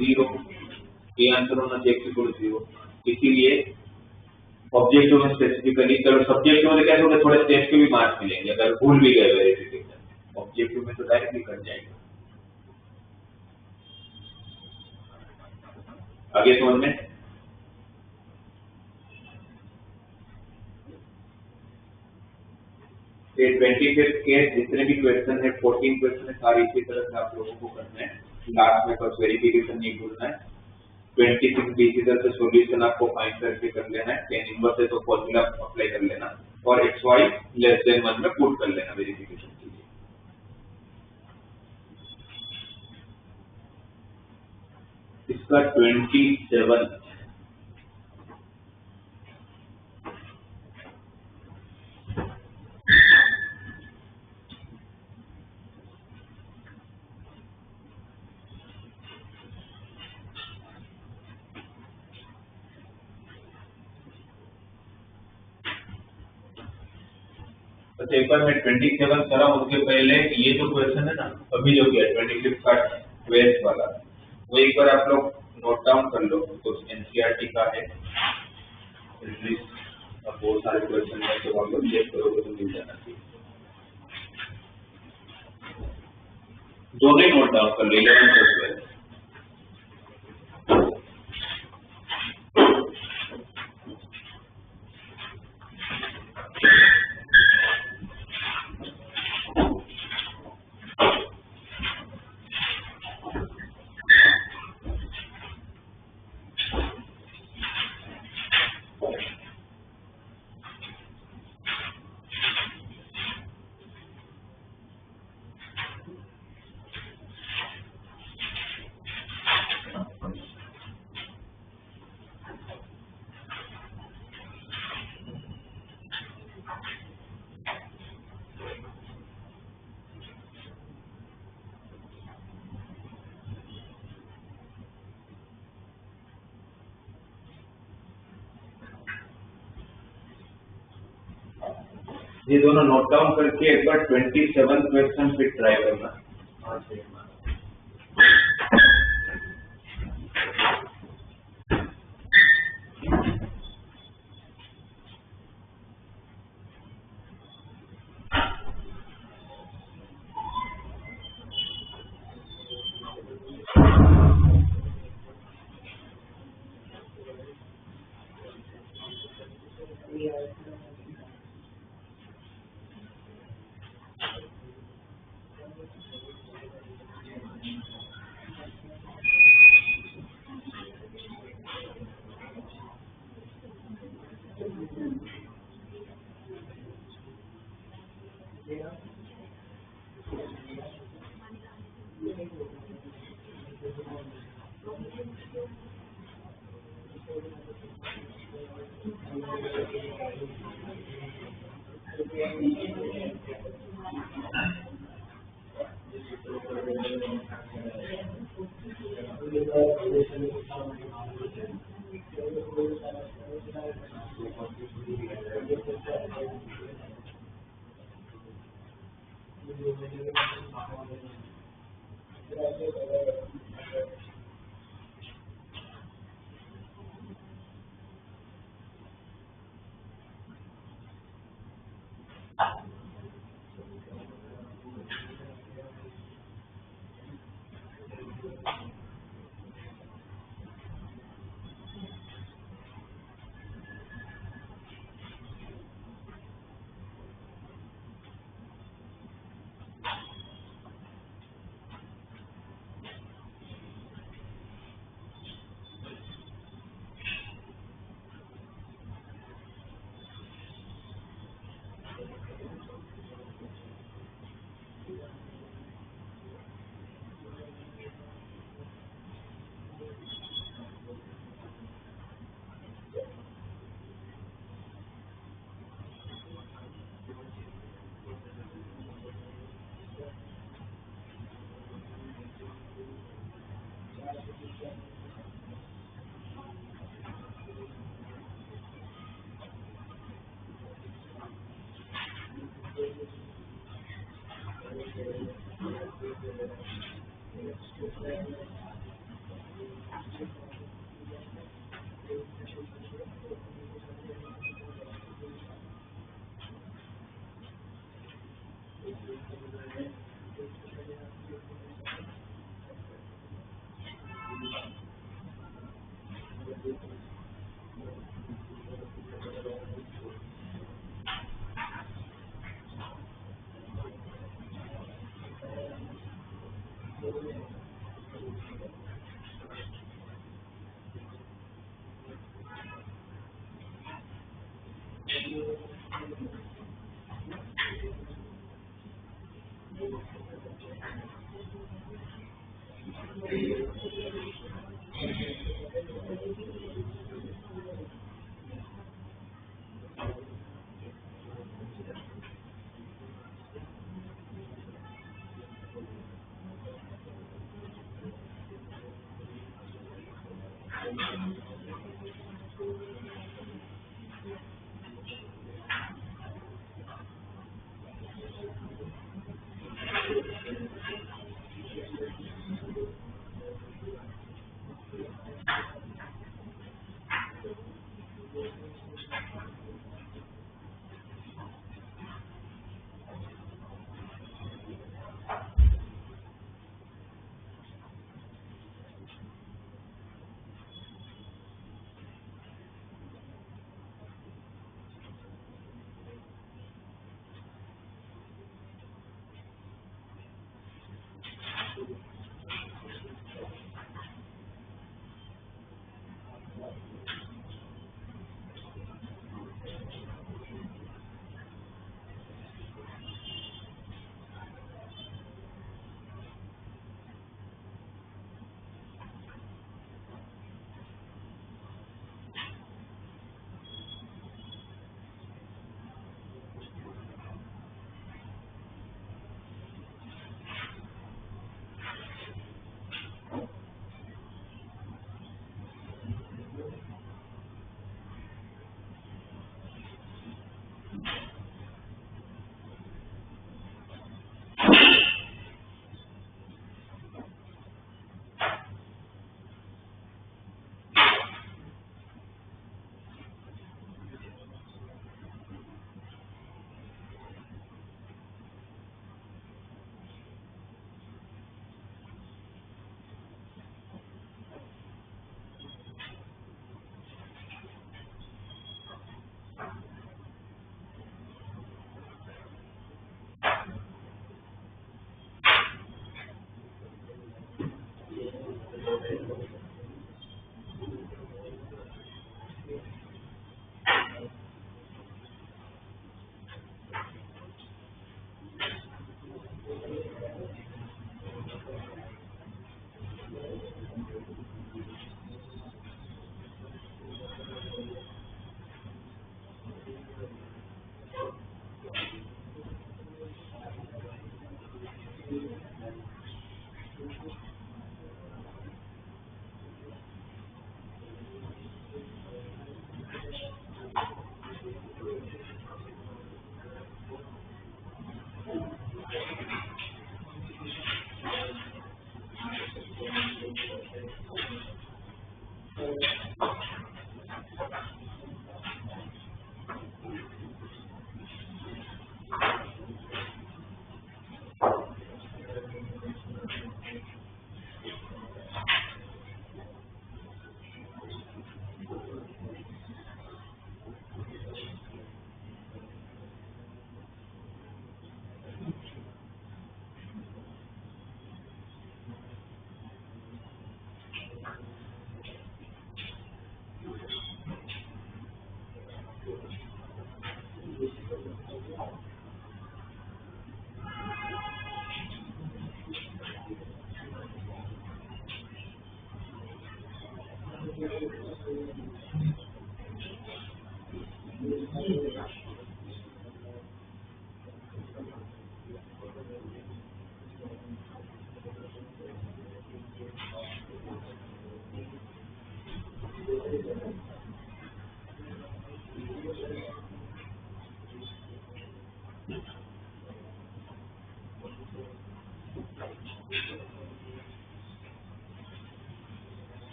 0, ये आंसर होना चाहिए x इक्वल टू 0, इसीलिए ऑब्जेक्टिव में स्पेसिफिकली, चलो सब्जेक्टिव में कैसे होगा, थोड़े स्टेज के भी मार्क्स मिलेंगे अगर भूल भी गए वेरिफिकेशन, ऑब्जेक्टिव में तो डायरेक्टली कर जाएगा, आगे समझ में, ये 25th के जितने भी क्वेश्चन है 14 क्वेश्चन है, सारे इसी तरह से आप लोगों को करना है, लास्ट में बस वेरिफिकेशन नहीं भूलना है, 26 भी इसी तरह से सॉल्यूशन आपको फाइंड करके कर लेना है, tan इनवर्स है तो फॉर्मूला अप्लाई कर लेना, और xy लेस देन 1 में पुट कर लेना वेरिफिकेशन के लिए, इसका 27 तो एक बार मैं 27 करा, उसके पहले ये जो क्वेश्चन है ना अभी जो किया 25 का वेस्ट वाला, वो एक बार आप लोग नोट डाउन कर लो, तो एनसीईआरटी का है, अब बहुत सारे क्वेश्चन है, तो आप लोग चेक करोगे तो मिल जाना चाहिए, दोनों नोट डाउन कर लो 11 और 12, ये दोनों नोट डाउन करके एक बार 27 क्वेश्चन फिर ट्राई करना।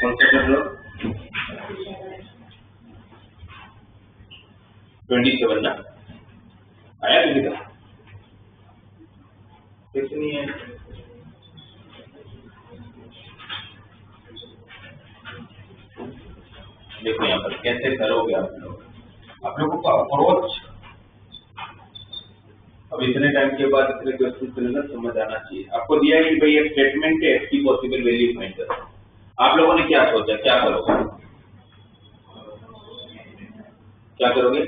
कौन सा कर लो 27 ना आया किसी का कुछ नहीं है। देखो यहाँ पर कैसे करोगे आप लोगों को अप्रोच अब इतने टाइम के बाद इतने क्वेश्चन चलेगा समझ आना चाहिए। आपको दिया है कि भाई ये स्टेटमेंट है इसकी पॉसिबल वैल्यू फाइंड करो। आप लोगों ने क्या सोचा क्या करोगे क्या करोगे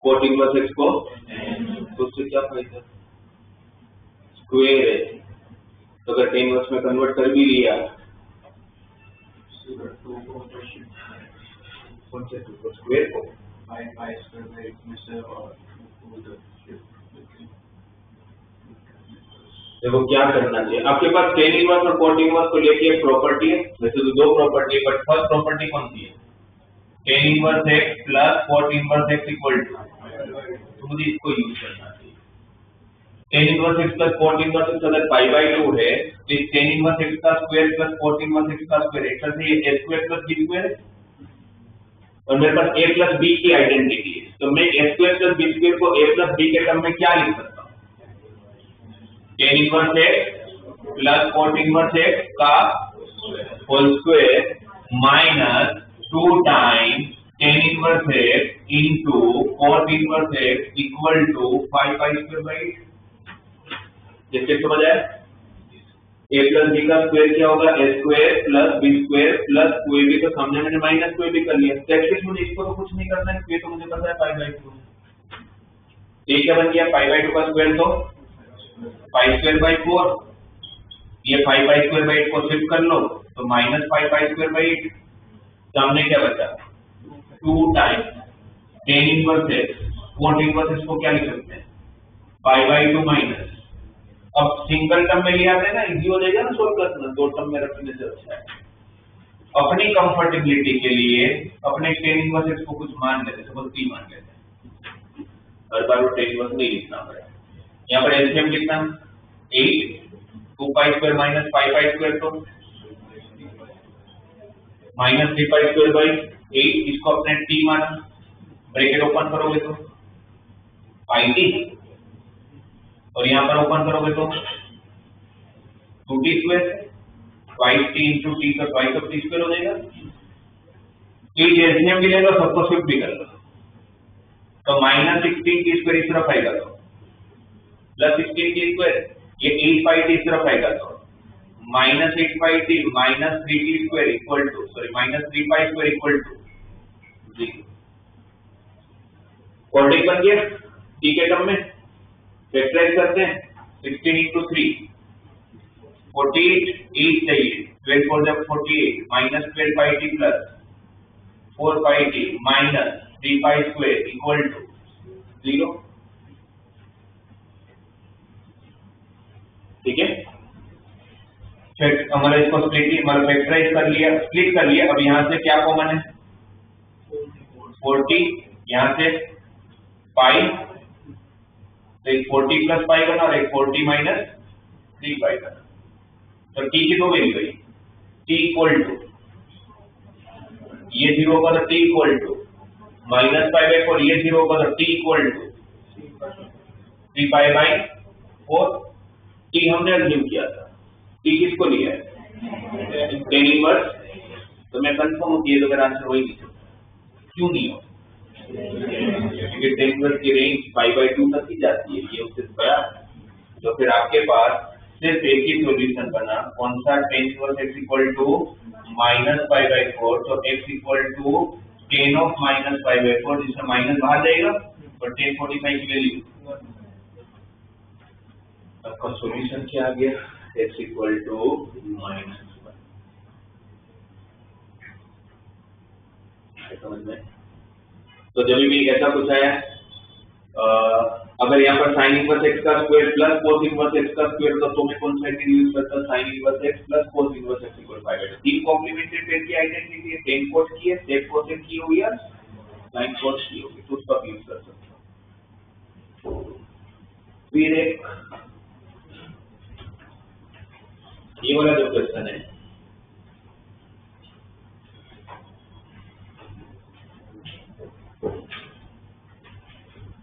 कोट इनवर्स एक्स को तो उससे क्या फायदा स्क्वायर है तो अगर टेन इनवर्स में कन्वर्ट कर भी लिया स्क्वायर को देखो क्या करना चाहिए आपके पास टेन इनवर्स और कोट इनवर्स को लेके एक प्रॉपर्टी है वैसे तो दो प्रॉपर्टी है बट फर्स्ट प्रॉपर्टी कौन सी है tan inverse x plus cot inverse x equal to तो मुझे इसको यूज करना चाहिए। Tan inverse x plus cot inverse x अगर पाई बाई 2 है तो टेन इनवर्स एक्स का square plus cot inverse x का स्क्वायर एक तरह से ये a square plus B square है और मेरे पास a प्लस बी की आइडेंटिटी है तो मैं a square plus B square को a प्लस बी के टर्म में क्या लिख सकता हूँ tan inverse x plus cot inverse x का whole square minus 2 times tan inverse x into cot inverse x equal to 5 pi square by 8 जैसे समझ आया a प्लस बी का स्क्वायर क्या होगा a square plus B square plus 2ab तो सामने मैंने माइनस 2ab कर लिया एटलीस्ट मुझे इसको तो कुछ नहीं करना है ये तो मुझे पता है पाई बाई 2 ये क्या बन गया पाई बाई 2 का स्क्वायर तो पाई स्क्वायर बाई 4 ये 5 पाई स्क्वायर बाई 8 को शिफ्ट कर लो तो माइनस 5 पाई स्क्वायर बाई 8 सामने क्या बचा 2 times tan inverse x coat inverse x को क्या लिख सकते हैं पाई बाई 2 माइनस अब सिंगल टर्म में ले आते हैं ना इजी हो जाएगा ना सोल्व करना दो टर्म में रखने से अच्छा है। अपनी कंफर्टेबिलिटी के लिए अपने टेन इनवर्स एक्स को कुछ मान लेते हैं सपोज 3 मान लेते हैं हर बार वो टेन इनवर्स नहीं लिखना पड़ेगा। यहाँ पर एलसीएम कितना 8 2 pi square minus 5 pi square तो माइनस 3 पाई स्क्वायर बाई 8 इसको अपने टी माना ब्रैकेट ओपन करोगे तो पाई टी और यहाँ पर ओपन करोगे तो 2t square 5t into T का 5 ऑफ टी स्क्वायर हो जाएगा। ये एलसीएम भी लेगा सबको शिफ्ट भी कर लो तो माइनस 16 टी स्क्वायर इस तरफ आएगा तो प्लस 16 टी स्क्वायर ये 8 पाई टी इस तरफ आएगा तो minus 8 pi t minus 3 t square equal to sorry minus 3 pi square equal to 0 coordinate बन गया टी के टर्म में फैक्टराइज करते हैं 16 into 3 48 8 चाहिए 12 4 जब 48 minus 12 pi t plus 4 pi t minus 3 pi square equal to 0 ठीक है। फिर हमारे इसको फैक्टराइज कर लिया स्प्लिट कर लिया अब यहां से क्या कॉमन है 40 यहां से पाई तो एक 40 प्लस पाई बना और एक 40 माइनस 3 पाई बना तो टी की दो वैल्यू गई टी इक्वल टू ये 0 होगा तो t equal to minus pi by 4 ये 0 होगा तो t equal to 3 pi by 4 t हमने अज्यूम किया था टी किसको लिया है टेन इनवर्स तो मैं कंफर्म हूं कि ये तो मेरा आंसर वही नहीं सकता क्यों नहीं हो क्योंकि tan इनवर्स की रेंज π/2 तक ही जाती है, ये उससे बड़ा है। तो फिर आपके पास सिर्फ एक ही सॉल्यूशन बना, कौन सा? tan inverse x equal to -π/4, तो x equal to tan of -π/4, जिसमें माइनस बाहर जाएगा और tan 45 की वैल्यू। आपका सॉल्यूशन क्या आ गया? x equal to -1। समझ में? तो जब भी ऐसा कुछ आया, अगर यहाँ पर sin इनवर्स x का square plus cos inverse x का स्क्वायर, तो मैं कौन सा इंटीग्रल यूज करता? sin inverse x plus cos inverse x equal π/2। तीन कॉम्प्लीमेंट्री पेयर की आइडेंटिटी है, tan cos की है, sec cos की हुई है, sin cos की होगी, तो उसका यूज कर सकते हो। फिर एक ये वाला जो क्वेश्चन है,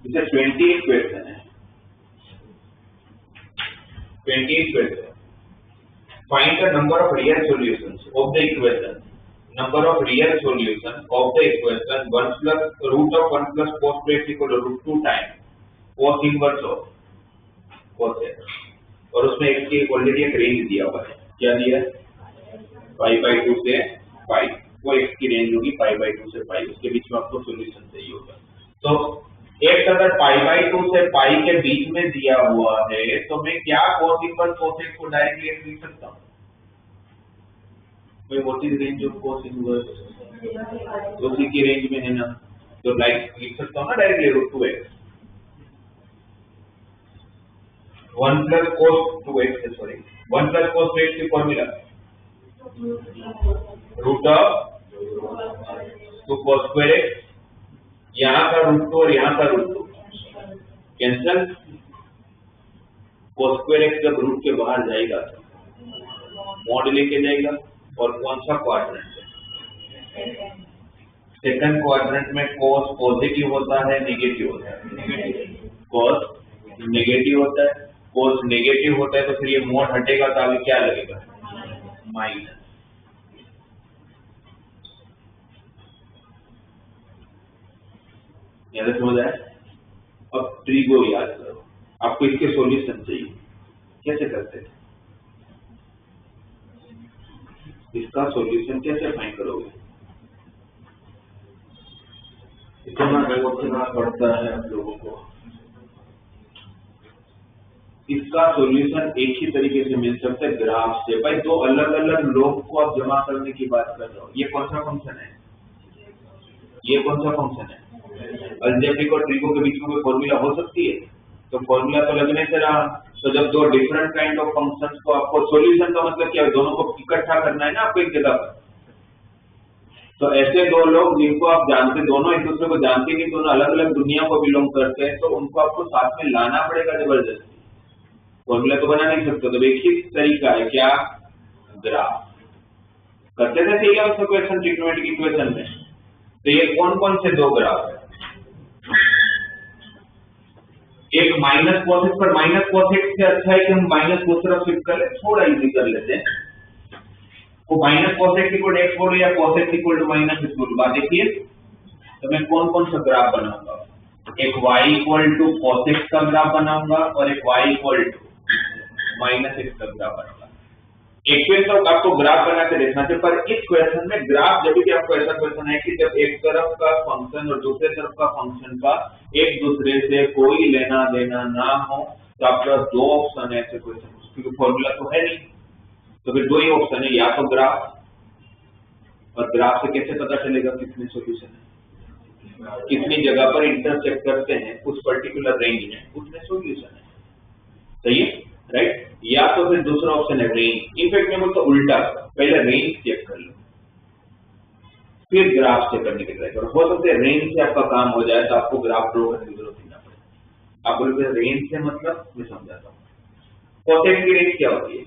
इसे 28 क्वेश्चन है। 28 question. Find the number of real solutions of the equation, number of real solution of the equation 1 plus root of 1 plus cos 2x equal to √2 time cos inverse of cos x, और उसमें x की already एक range दिया हुआ है। क्या दिया है? π/2 से π, वो x की रेंज होगी π/2 से π, उसके बीच में आपको सॉल्यूशन चाहिए होगा। तो x अगर π/2 से π के बीच में दिया हुआ है, तो मैं क्या cos इनवर्स cos x को डायरेक्टली लिख सकता हूँ? What is range of cos inverse? उसी की रेंज में है ना, तो लाइक लिख सकता हूँ ना directly √2x। 1 plus cos 2x, sorry 1 plus cos 2x की formula root of 2 cos square x, यहाँ का √2 और यहाँ का √2 कैंसल। cos स्क्वायर x जब रूट के बाहर जाएगा तो मॉड लेके जाएगा, और कौन सा क्वाड्रेंट है? सेकंड क्वाड्रेंट में cos पॉजिटिव होता है, नेगेटिव होता है? cos नेगेटिव होता है। cos नेगेटिव होता है तो फिर ये मॉड हटेगा तो आगे क्या लगेगा? माइनस। याद समझ आया? अब ट्रिगो याद करो, आपको इसके सॉल्यूशन चाहिए, कैसे करते थे? इसका सॉल्यूशन कैसे फाइंड करोगे? इतना करना पड़ता है आप लोगों को। इसका सॉल्यूशन एक ही तरीके से मिल सकता है, ग्राफ से। भाई दो अलग अलग लोग को आप जमा करने की बात कर रहे हो, ये कौन सा फंक्शन है? ये कौन सा फंक्शन है? अलजेब्रिक और ट्रिगो के बीच में कोई फॉर्मूला हो सकती है? तो फॉर्मूला तो लगने से रहा। तो जब दो डिफरेंट काइंड ऑफ फंक्शंस को आपको सॉल्यूशन का मतलब क्या है? दोनों को इकट्ठा करना है ना आपको एक जगह पर। तो ऐसे दो लोग जिनको आप जानते, दोनों एक दूसरे को जानते नहीं, दोनों अलग अलग दुनिया को बिलोंग करते हैं, तो उनको आपको साथ में लाना पड़ेगा जबरदस्ती। फॉर्मूला तो बना नहीं सकते। तो एक ही तरीका है, क्या? ग्राफ करते थे ठीक है उसको क्वेश्चन ट्रीटमेंट की इक्वेशन में। तो ये कौन कौन से दो ग्राफ है? एक माइनस cos x पर माइनस cos x से अच्छा है कि हम माइनस को तरफ शिफ्ट कर ले, थोड़ा इजी कर लेते हैं। वो minus cos x equal x बोलो या cos x equal to minus x बोलो। बात देखिए, तो मैं कौन कौन सा ग्राफ बनाऊंगा? एक y equal to cos x का ग्राफ बनाऊंगा और एक y equal to minus x का ग्राफ बनाऊंगा। एक तो आपको ग्राफ बना के देखना चाहिए, पर इस क्वेश्चन में ग्राफ जब भी आपको ऐसा क्वेश्चन है कि जब एक तरफ का फंक्शन और दूसरे तरफ का फंक्शन का एक दूसरे से कोई लेना देना ना हो, तो आपका दो ऑप्शन है ऐसे क्वेश्चन, क्योंकि फॉर्मूला तो है नहीं, तो फिर दो ही ऑप्शन है, या तो ग्राफ, और ग्राफ से कैसे पता चलेगा कितने सॉल्यूशन है, कितनी जगह पर इंटरसेक्ट करते हैं उस पर्टिकुलर रेंज में, उतने सॉल्यूशन है। सही है, राइट? या तो फिर दूसरा ऑप्शन है रेंज। इनफैक्ट मैं बोलता उल्टा, पहले रेंज चेक कर लो फिर ग्राफ चेक करने की ट्राई करो। हो सकता है रेंज से आपका काम हो जाए तो आपको ग्राफ ड्रॉ करने की जरूरत ही ना पड़े। आप बोलोगे रेंज से मतलब, मैं समझाता हूँ। cos x की रेंज क्या होती है?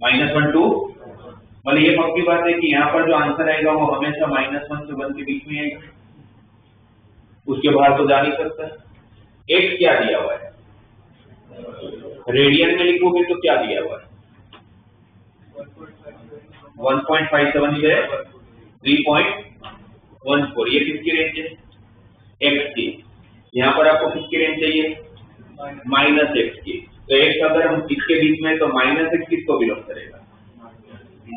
-1 to, मतलब ये पक्की बात है कि यहाँ पर जो आंसर आएगा वो हमेशा -1 से 1 के बीच में आएगा, उसके बाहर तो जा नहीं सकता। x क्या दिया हुआ है? रेडियन में लिखोगे तो क्या दिया हुआ है? 1.57 से 3.14। ये किसकी रेंज है? x की, यहाँ पर आपको किसकी रेंज चाहिए, -x की। तो x अगर हम इसके बीच में तो -x किसको बिलोंग करेगा,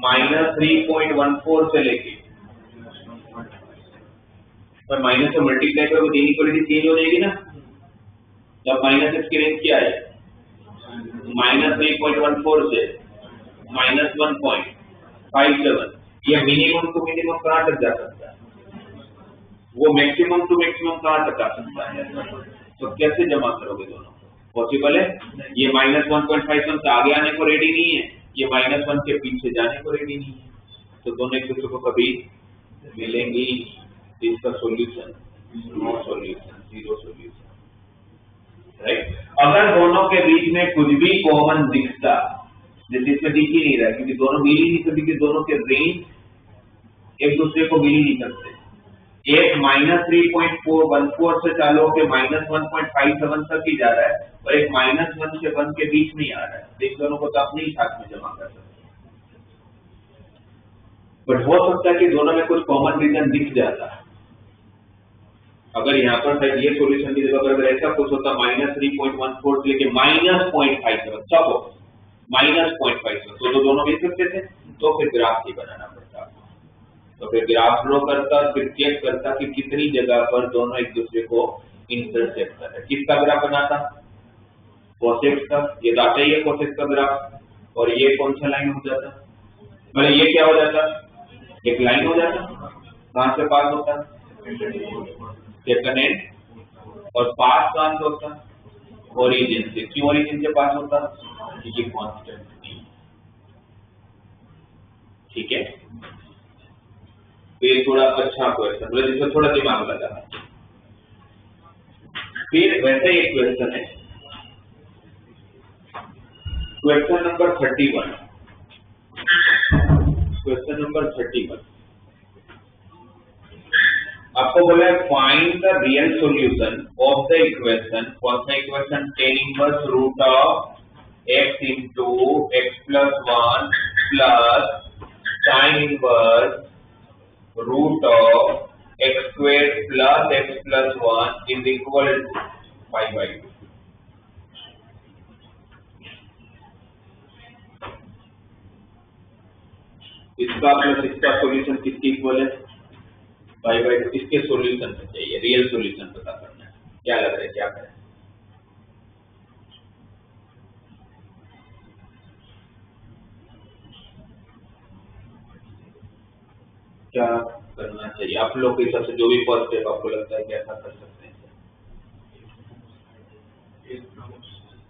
-3.14 से लेके, पर माइनस से मल्टीप्लाई करो तो इनइक्वालिटी चेंज हो जाएगी ना। जब -x की रेंज क्या है, -3.14 से -1.57, ये मिनिमम टू मिनिमम कहाँ तक जा सकता है, वो मैक्सिमम टू मैक्सिमम कहाँ तक आ सकता है। तो कैसे जमा करोगे दोनों, पॉसिबल है? ये -1.57 से आगे आने को रेडी नहीं है, ये -1 के पीछे जाने को रेडी नहीं है, तो दोनों एक दूसरे को कभी मिलेंगी। इसका solution no solution, zero solution, right. अगर दोनों के बीच में कुछ भी कॉमन दिखता, जैसे इसमें दिख ही नहीं रहा क्योंकि दोनों मिल ही नहीं सकते, क्योंकि दोनों के रेंज एक दूसरे को मिल ही नहीं सकते। एक -3.14 से चालू होकर -1.57 तक ही जा रहा है और एक -1 से 1 के बीच में ही आ रहा है, तो इन दोनों को तो अपने ही साथ में जमा कर सकते हैं। बट हो सकता है कि दोनों में कुछ कॉमन रीजन दिख जाता है। अगर यहाँ पर शायद ये सॉल्यूशन की जगह पर अगर ऐसा कुछ होता -3.14 से लेके -0.57 सब हो -0.57 तो दोनों मिल सकते थे, तो फिर ग्राफ ही बनाना पड़ता। तो फिर ग्राफ ड्रॉ करता, फिर चेक करता कि कितनी जगह पर दोनों एक दूसरे को इंटरसेक्ट कर रहे हैं। किसका ग्राफ बनाता, कोसेक्स का, ये दाता ही है कोसेक्स का ग्राफ, और ये कौन सा लाइन हो जाता, मतलब ये क्या हो जाता, एक लाइन हो जाता, कहां से पास होता, सेकंड एंड, और पास कहां से होता, ओरिजिन से। क्यों ओरिजिन से पास होता, ये कांस्टेंट, ठीक है। फिर थोड़ा अच्छा क्वेश्चन, मतलब जिसमें थोड़ा दिमाग लगा। फिर वैसे ही एक क्वेश्चन है, क्वेश्चन नंबर 31। क्वेश्चन नंबर 31 आपको बोला है find the real solution of the equation, कौन सा equation, tan inverse root of x into x plus 1 plus sine inverse root of x square plus x plus 1 is equal to 5/2। इसका plus इसका solution किसके equal है, 5/2। इसके solution से चाहिए, real solution पता करना है। क्या लग रहा है, क्या करें, क्या करना चाहिए आप लोग के हिसाब से, जो भी फर्स्ट स्टेप आपको लगता है कि ऐसा कर सकते हैं।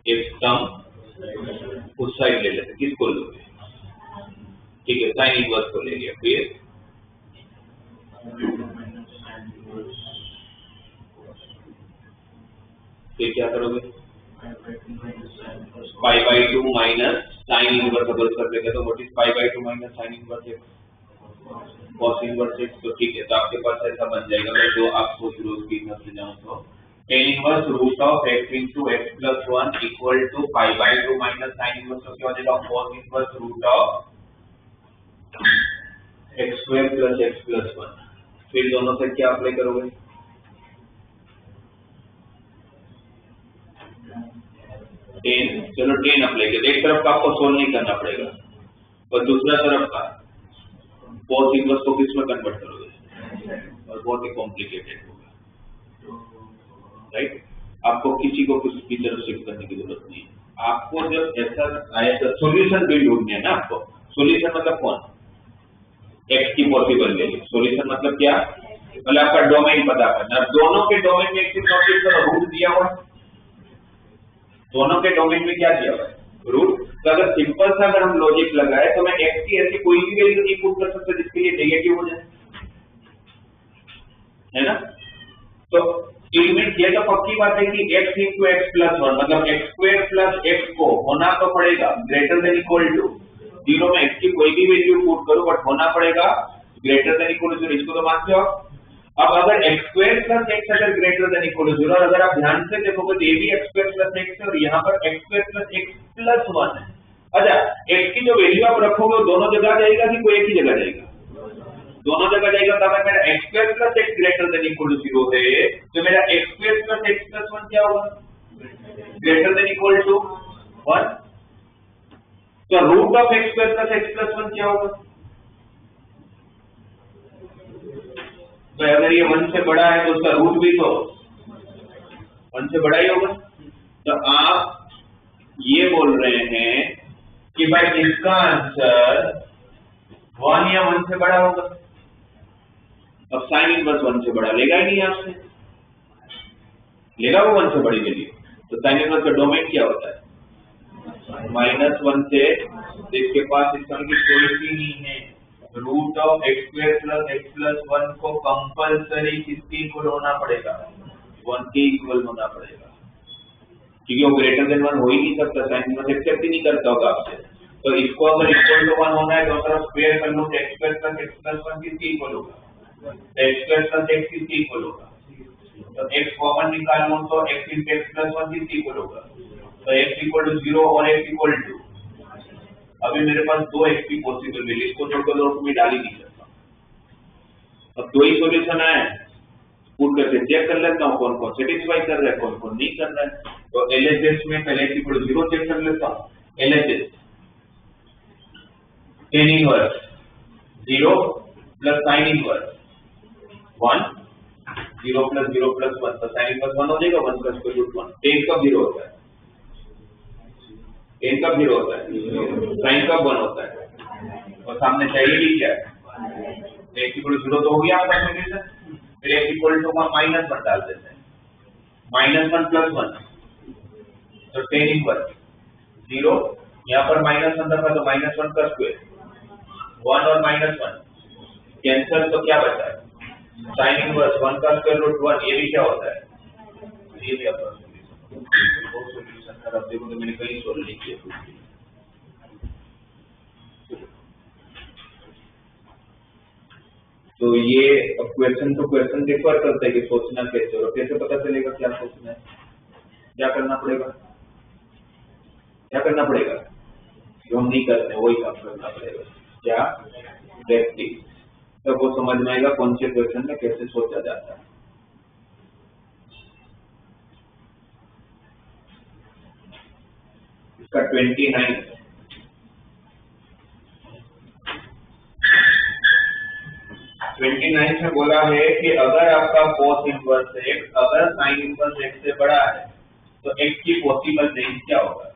एक सम उस साइड ले लेते, किसको लोगे, ठीक है, साइन इनवर्स को ले लिया। फिर क्या करोगे, 5/2 माइनस साइन इनवर्स डबल कर देगा, तो what is 5/2 minus sine inverse x, cos inverse x। तो ठीक है, तो आपके पास ऐसा बन जाएगा, मैं जो आप सोच रहे हो उसकी मत से जाऊं तो tan inverse root of x into x plus 1 equal to 5/2 minus sine inverse, तो क्या हो जाएगा, cos inverse root of x square plus x plus 1। फिर दोनों से क्या अप्लाई करोगे, tan, चलो tan अप्लाई कर, एक तरफ का आपको सोल्व नहीं करना पड़ेगा, और दूसरा तरफ का cos इनवर्स को किस में कन्वर्ट करोगे, और बहुत ही कॉम्प्लिकेटेड होगा, राइट। आपको किसी को कुछ की तरफ शिफ्ट करने की जरूरत नहीं है। आपको जब ऐसा आए तो सॉल्यूशन भी ढूंढने है ना आपको। सॉल्यूशन मतलब कौन, x की पॉसिबल वैल्यू। सॉल्यूशन मतलब क्या, मतलब आपका डोमेन पता करना। दोनों के डोमेन में एक चीज नोटिस करो, रूट दिया हुआ, दोनों के डोमेन में क्या दिया हुआ है, रूट। तो अगर सिंपल सा अगर हम लॉजिक लगाए तो मैं x की ऐसी कोई भी वैल्यू नहीं पुट कर सकता जिसके लिए नेगेटिव हो जाए, है ना। तो इट मींस ये तो पक्की बात है कि x इंटू x प्लस 1 मतलब x स्क्वायर प्लस x को होना तो पड़ेगा ग्रेटर देन इक्वल टू 0 में x की कोई भी वैल्यू पुट करो बट होना पड़ेगा ग्रेटर देन इक्वल टू 0। इसको तो मानते हो। अब अगर x स्क्वायर प्लस x अगर ग्रेटर देन इक्वल टू 0, और अगर आप ध्यान से देखोगे तो ये भी x स्क्वायर प्लस x है और यहाँ पर x square plus x plus 1 है। अच्छा, x की जो वैल्यू आप रखोगे वो दोनों जगह जाएगा कि कोई एक ही जगह जाएगा, दोनों जगह जाएगा तो अगर मेरा x square plus x greater than equal to 0 है तो मेरा x square plus x plus 1 क्या होगा? Greater than equal to 1। तो root of x square plus x plus 1 क्या होगा? तो अगर ये 1 से बड़ा है तो उसका रूट भी तो 1 से बड़ा ही होगा। तो आप ये बोल रहे हैं कि भाई इसका आंसर 1 या 1 से बड़ा होगा। अब साइन इनवर्स 1 से बड़ा लेगा ही नहीं आपसे, लेगा वो 1 से बड़ी वैल्यू। तो साइन इनवर्स का डोमेन क्या होता है? -1 से, इसके पास इस तरह की कोई भी नहीं है। Root of x square plus x plus 1 को कंपल्सरी किसके इक्वल होना पड़ेगा? 1 के इक्वल होना पड़ेगा, क्योंकि वो ग्रेटर देन 1 हो ही नहीं सकता, साइन इनवर्स एक्सेप्ट ही नहीं करता होगा आपसे। तो इसको अगर इक्वल टू 1 होना है तो तरफ स्क्वायर कर लो, x square plus x plus 1 किसके इक्वल होगा? एक्स स्क्वायर प्लस एक्स किसके इक्वल होगा? तो एक्स कॉमन निकाल लो तो एक्स इंटू एक्स प्लस 1 किसके इक्वल होगा? तो एक्स इक्वल टू 0 और एक्स इक्वल टू, अभी मेरे पास दो एक्स की पॉसिबल वैल्यू, इसको जोड़कर दो में डाल ही नहीं सकता। अब दो ही सॉल्यूशन आए, पुट करके चेक कर लेता हूँ कौन कौन सेटिस्फाई कर रहा है, कौन कौन नहीं कर रहा है। तो एलएचएस में पहले एक्स इक्वल टू 0 चेक कर लेता हूँ। LHS tan inverse 0 plus sine inverse 1, 0 plus 0 plus 1, तो साइन इनवर्स 1 हो जाएगा, 1 प्लस स्क्वायर रूट 1। टेन कब 0 होता है? टेन कब 0 होता है? साइन कब 1 होता है? और सामने चाहिए भी क्या है? एक्स इक्वल टू 0 तो हो गया आपका सॉल्यूशन। फिर एक्स इक्वल टू -1 डाल देते हैं, -1 प्लस 1, तो टेन इनवर्स 0, यहाँ पर -1 रखा तो -1 का स्क्वायर, 1 और -1 कैंसिल, तो क्या बचा है? साइन इनवर्स 1 का स्क्वायर रूट 1। ये भी क्या होता है? ये भी आपका सॉल्यूशन है। अब देखो तो मैंने कहीं सोल्व नहीं किया। तो ये अब क्वेश्चन टू क्वेश्चन डिफर करता है कि सोचना कैसे, और कैसे पता चलेगा क्या सोचना है, क्या करना पड़ेगा, क्या करना पड़ेगा? जो हम नहीं करते वही काम करना पड़ेगा। क्या? प्रैक्टिस। तब वो समझ में आएगा कौन से क्वेश्चन में कैसे सोचा जाता है। इसका 29 में बोला है कि अगर आपका cos इनवर्स x अगर sin इनवर्स x से बड़ा है तो x की पॉसिबल रेंज क्या होगा?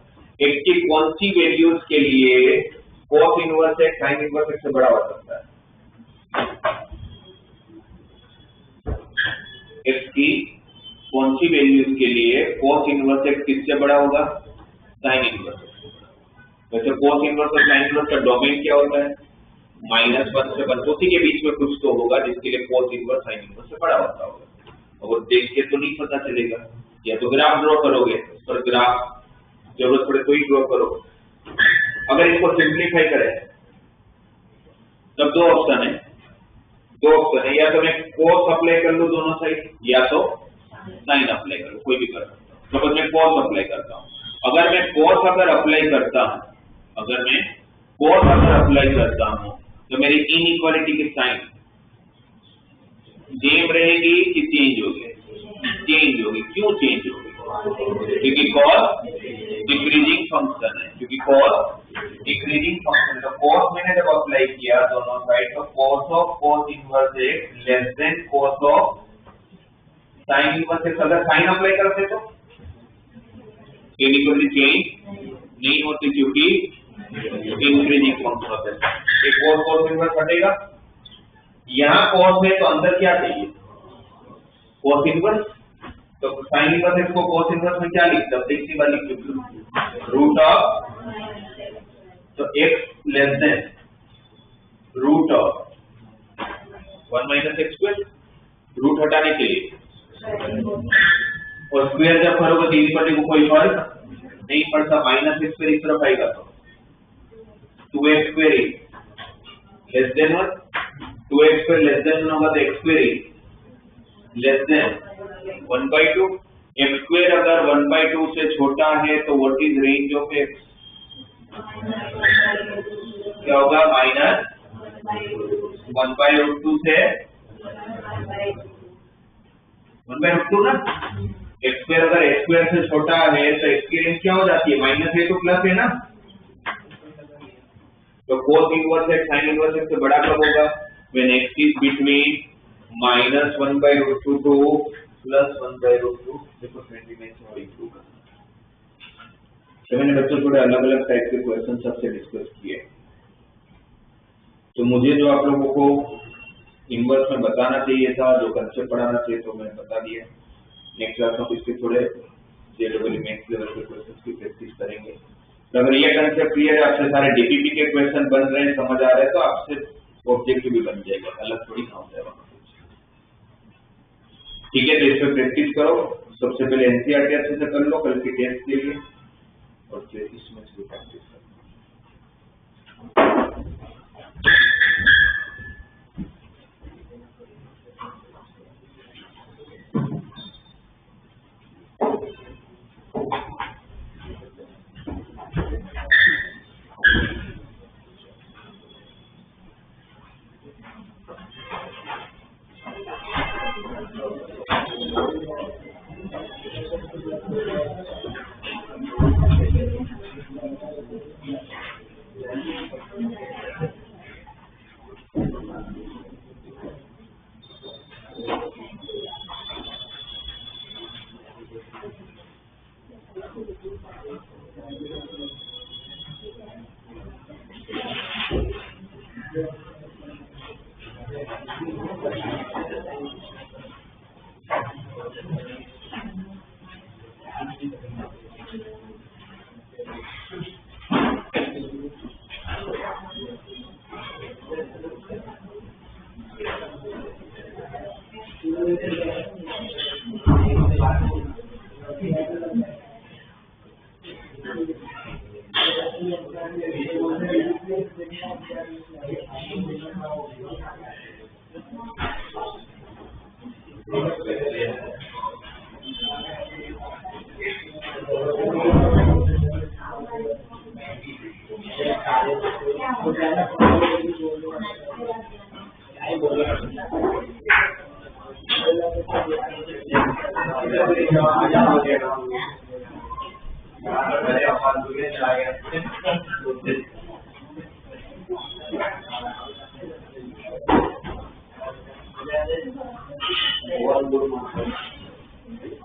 x की कौन सी वैल्यूज के लिए cos inverse x sin inverse x से बड़ा हो सकता है? x की कौन सी वैल्यूज के लिए cos इनवर्स x किससे बड़ा होगा? sin inverse. वैसे cos इनवर्स और sin इनवर्स का डोमेन क्या होता है? -1 से 1, उसी के बीच में कुछ तो होगा जिसके लिए cos इनवर्स sin इनवर्स से बड़ा होता होगा। और देख के तो नहीं पता चलेगा, या तो ग्राफ ड्रॉ करोगे, पर ग्राफ जरूरत पड़े तो ही ड्रॉ करो। अगर इसको सिंप्लीफाई करें तब दो ऑप्शन है, या तो मैं cos अप्लाई कर लूं दोनों साइड, या तो sin अप्लाई कर लूं, कोई भी कर सकता हूं। तो मैं cos अप्लाई करता हूं। अगर मैं cos अप्लाई करता हूं तो मेरी इनइक्वालिटी की साइन सेम रहेगी कि चेंज होगी? चेंज होगी। क्यों चेंज होगी? क्योंकि cos डिक्रीजिंग फंक्शन है, तो cos मैंने जब अप्लाई किया दोनों साइड, तो cos of cos inverse x less then cos of sin inverse x। अगर sin अप्लाई करते तो इनइक्वालिटी चेंज नहीं होती, क्योंकि इंक्रीजिंग फंक्शन होता है। एक और cos इनवर्स हटेगा, यहाँ cos है तो अंदर क्या चाहिए? cos inverse. तो sin इनवर्स x को cos इनवर्स में क्या लिखते हैं? देखिए वाली रूट ऑफ, तो x less than root of 1 minus x square, root हटाने के लिए, और स्क्वायर जब करोगे तो इनइक्वालिटी को कोई फर्क नहीं पड़ता। माइनस एक्स स्क्वायर इस तरफ आएगा तो 2x square less than 1, 2x square less than 1 होगा तो x square less than 1/2। x square अगर 1/2 से छोटा है तो what is range of x? क्या होगा? -। 1/√2 से 1/√2 ना। x स्क्वायर अगर x स्क्वायर से छोटा है तो x की रेंज क्या हो जाती है, -a तो प्लस है ना। तो cos inverse x sin inverse x से बड़ा कब होगा, when x is between -1/√2 to +1/√2। देखो 20 में से इंप्रूव करना। तो मैंने बच्चों थोड़े अलग अलग टाइप के क्वेश्चन सबसे डिस्कस किए। तो मुझे जो आप लोगों को इनवर्स में बताना चाहिए था, जो कंसेप्ट पढ़ाना चाहिए, तो मैंने बता दिया। नेक्स्ट क्लास में इसके थोड़े जेडब्ल्यू मैथ्स लेवल के क्वेश्चंस की प्रैक्टिस करेंगे। तो अगर ये कंसेप्ट क्लियर है, आपसे सारे डीपीपी के क्वेश्चन बन रहे हैं, समझ आ रहे हैं, तो आपसे ऑब्जेक्टिव भी बन जाएगा, अलग थोड़ी ना हो जाएगा। ठीक है, तो इस पर प्रैक्टिस करो। सबसे पहले एनसीईआरटी अच्छे से कर लो कल के टेस्ट के लिए, और फिर इसमें से प्रैक्टिस करो।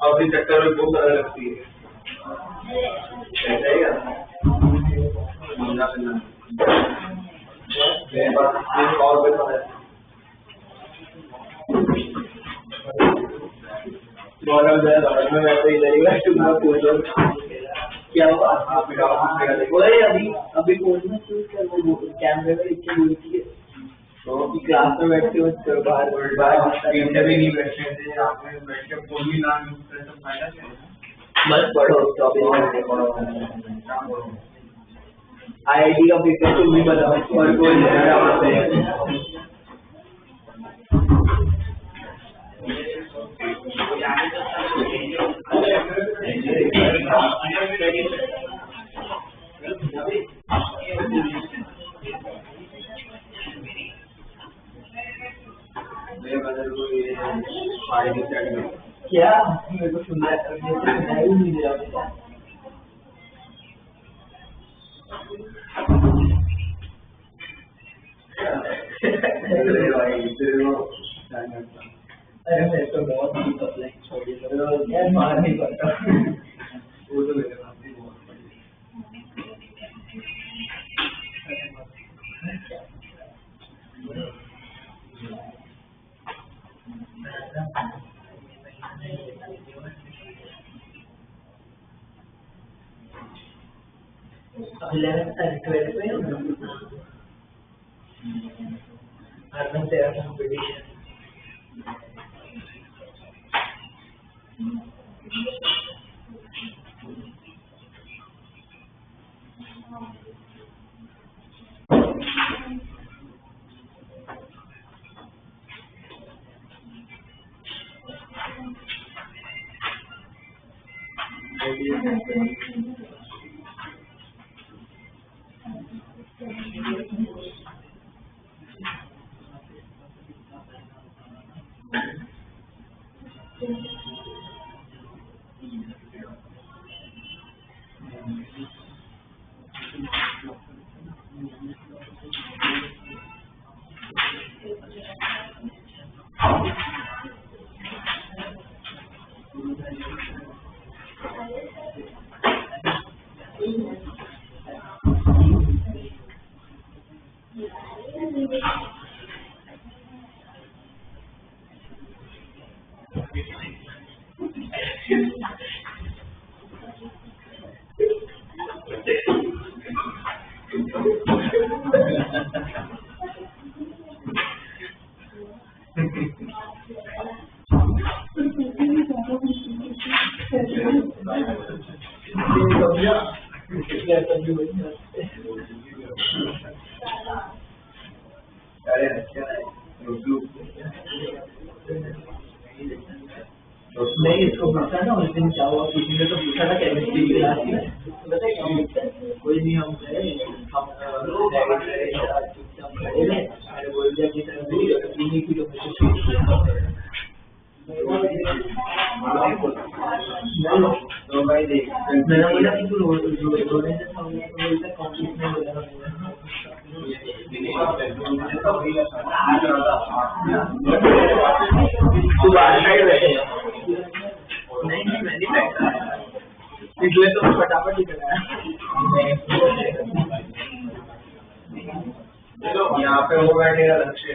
अभी चक्कर में बहुत सारा लगती है, क्या हुआ अभी कैमरे में इतनी दूरी थी, तो क्लास में बैठ के बाहर इंटरव्यू नहीं बैठे थे, आपने बैठ के कोई भी नाम यूज करे तो फायदा क्या है। बस पढ़ो, आईआईटी का पेपर तुम भी बताओ, और कोई क्या मेरे को सुनना ही नहीं दे रहा। अरे मैं तो बहुत छोड़ी मार नहीं पड़ता, वो तो मेरे पास भी बहुत तेरा कंपटीशन नहीं, इसको पूछा ना उस दिन क्या हुआ, किसी ने तो पूछा था केमिस्ट्री की क्लास में, तो पता है क्या होता है, कोई नहीं, हम गए, हम चुपचाप खड़े रहे, मैंने बोल दिया कि तरफ 3 किलोमीटर तो भाई देख, मैंने बोला कि तू रोने से बोलता कॉम्पिटिशन में बोला तू बाहर साइड बैठे नहीं, मैं नहीं बैठा, इसलिए तो फटाफट ही कराया। यहाँ पे वो बैठेगा लक्ष्य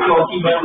चौकी बार